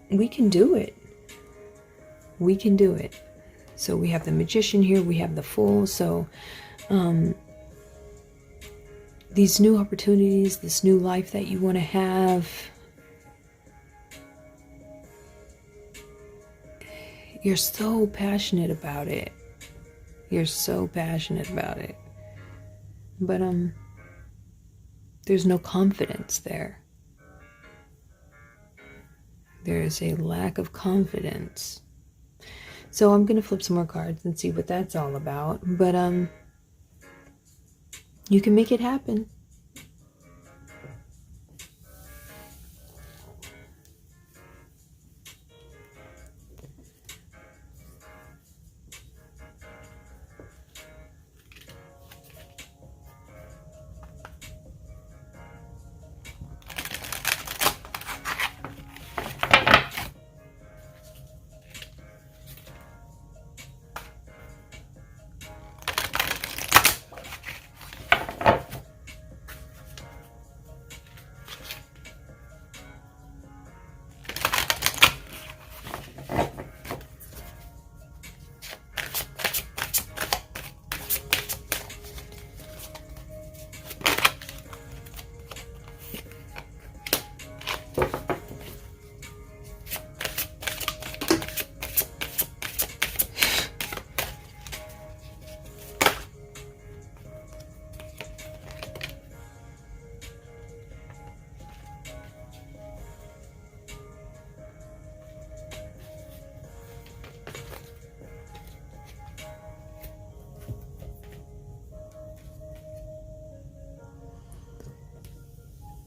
we can do it. We can do it. So we have the Magician here, we have the Fool. So these new opportunities, this new life that you want to have, you're so passionate about it. You're so passionate about it. But there's no confidence there. There's a lack of confidence. So I'm going to flip some more cards and see what that's all about. But you can make it happen.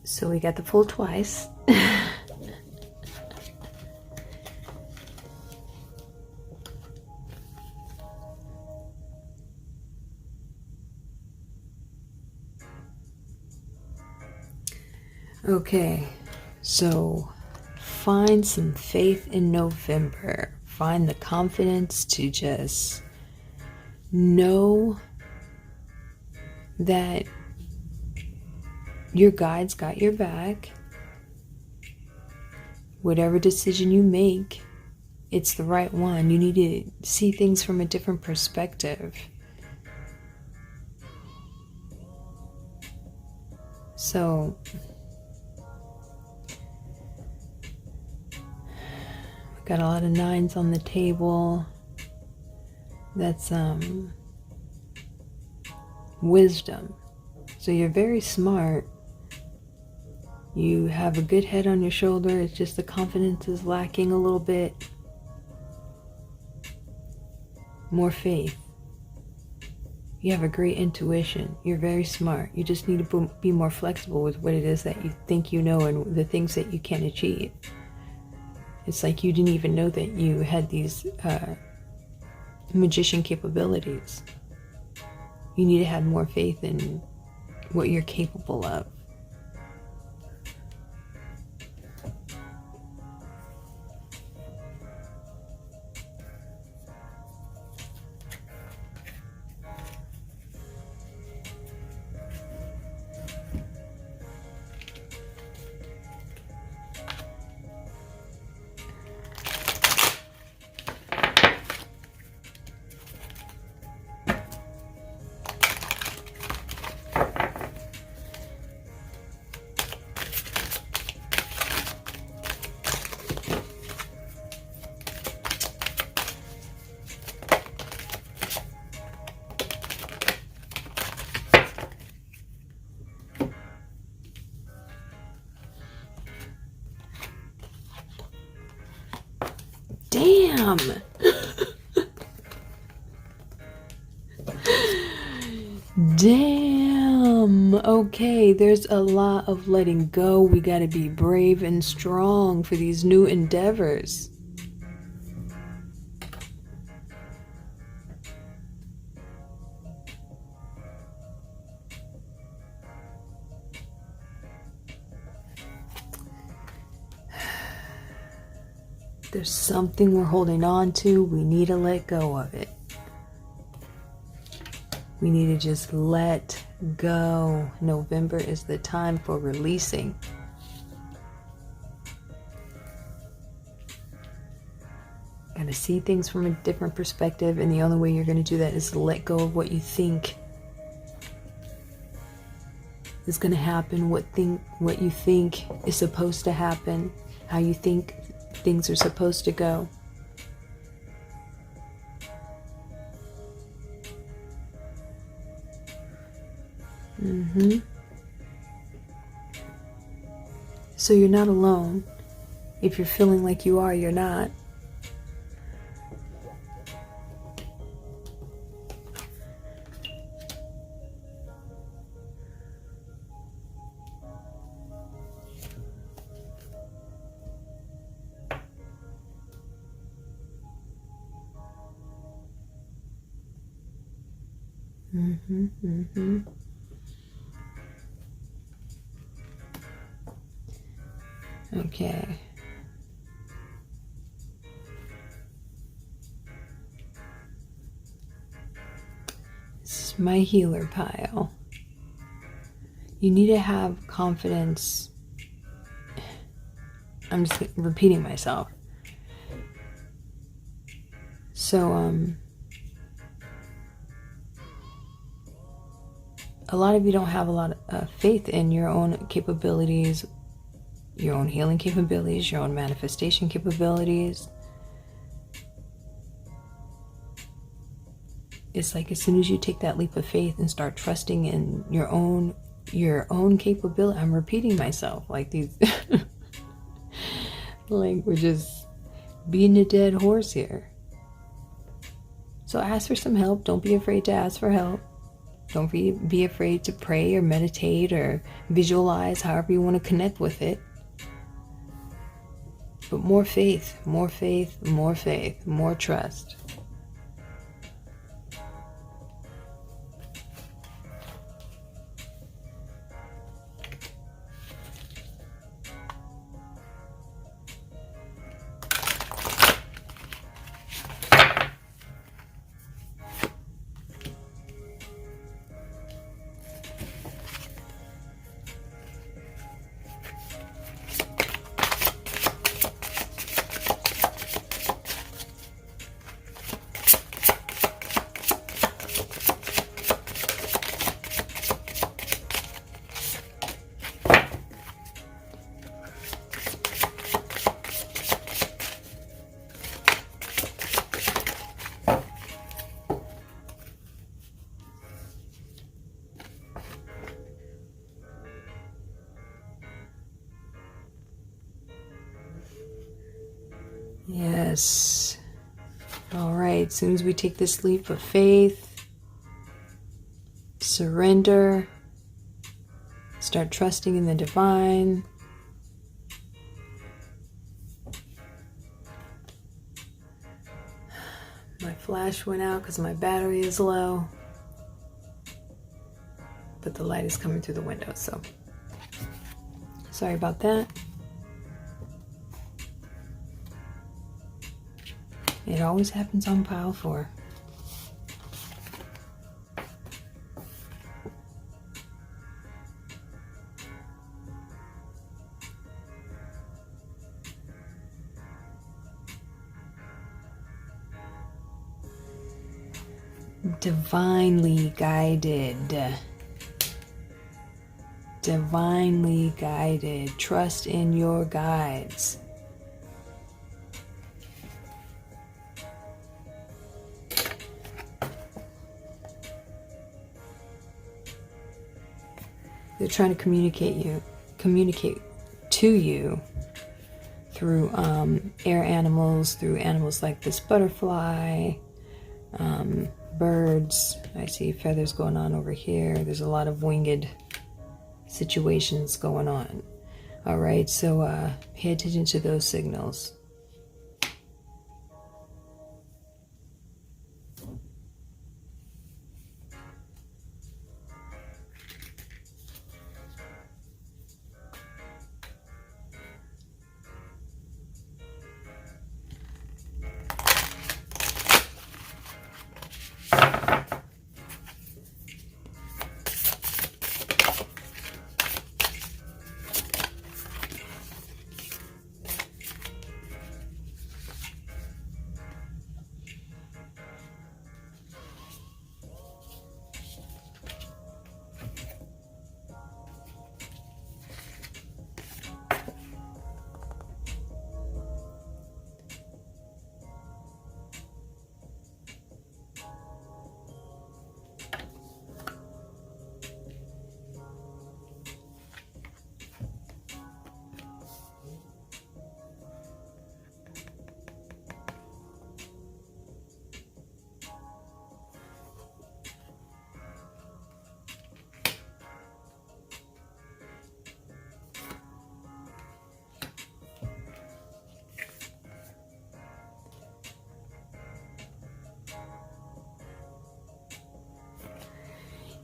So we got the Fool twice. Okay, so find some faith in November. Find the confidence to just know that your guides got your back. Whatever decision you make, it's the right one. You need to see things from a different perspective. So we've got a lot of 9s on the table. That's wisdom. So you're very smart. You have a good head on your shoulder. It's just the confidence is lacking a little bit. More faith. You have a great intuition. You're very smart. You just need to be more flexible with what it is that you think you know and the things that you can achieve. It's like you didn't even know that you had these magician capabilities. You need to have more faith in what you're capable of. Damn! Damn! Okay, there's a lot of letting go. We gotta be brave and strong for these new endeavors. There's something we're holding on to. We need to let go of it. We need to just let go. November is the time for releasing. Gotta see things from a different perspective, and the only way you're gonna do that is to let go of what you think is gonna happen, what you think is supposed to happen, how you think things are supposed to go. So you're not alone. If you're feeling like you are, you're not. Okay. This is my healer pile. You need to have confidence. I'm just repeating myself. So, a lot of you don't have a lot of faith in your own capabilities, your own healing capabilities, your own manifestation capabilities. It's like as soon as you take that leap of faith and start trusting in your own capability. I'm repeating myself like these, like we're just beating a dead horse here. So ask for some help. Don't be afraid to ask for help. Don't be afraid to pray or meditate or visualize, however you want to connect with it. But more faith, more faith, more faith, more trust. Yes. All right. As soon as we take this leap of faith, surrender, start trusting in the divine. My flash went out because my battery is low, but the light is coming through the window, so sorry about that. It always happens on pile 4. Divinely guided. Divinely guided. Trust in your guides. They're trying to communicate to you through air animals, through animals like this butterfly, birds. I see feathers going on over here. There's a lot of winged situations going on. All right, so pay attention to those signals.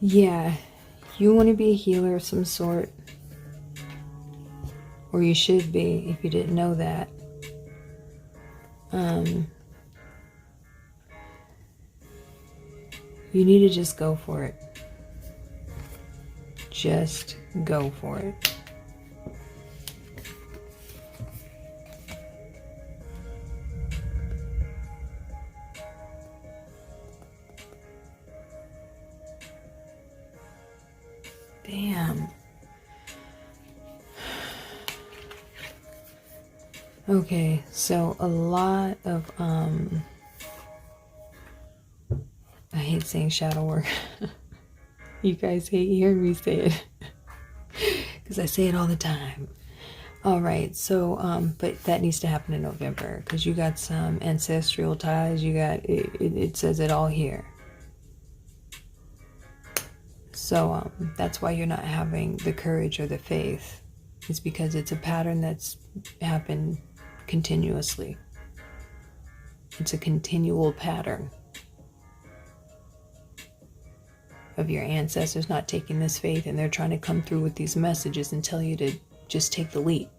Yeah, you want to be a healer of some sort. Or you should be, if you didn't know that. You need to just go for it. Just go for it. Damn. Okay, so a lot of I hate saying shadow work. You guys hate hearing me say it because I say it all the time. All right, so but that needs to happen in November because you got some ancestral ties. You got it says it all here. So that's why you're not having the courage or the faith. It's because it's a pattern that's happened continuously. It's a continual pattern of your ancestors not taking this faith, and they're trying to come through with these messages and tell you to just take the leap.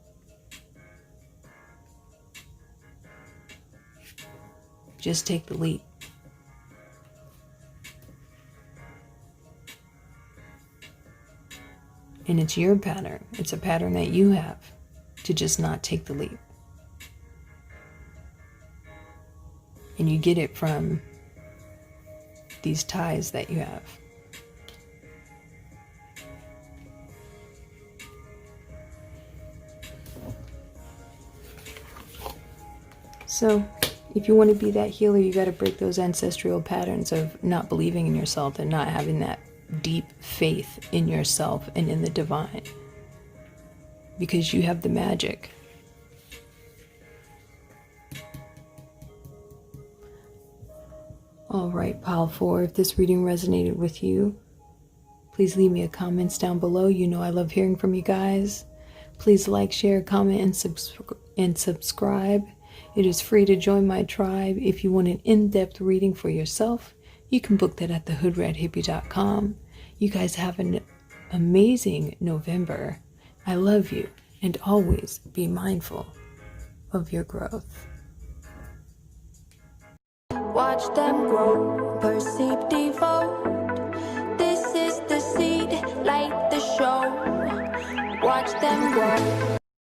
Just take the leap. And it's your pattern. It's a pattern that you have to just not take the leap. And you get it from these ties that you have. So, if you want to be that healer, you got to break those ancestral patterns of not believing in yourself and not having that deep faith in yourself and in the divine. Because you have the magic. All right, pile 4, if this reading resonated with you, please leave me a comments down below. You know I love hearing from you guys. Please like, share, comment, and subscribe. It is free to join my tribe. If you want an in-depth reading for yourself, you can book that at thehoodrathippie.com. You guys have an amazing November. I love you, and always be mindful of your growth. Watch them grow, perceive, devote. This is the seed, light the show. Watch them grow.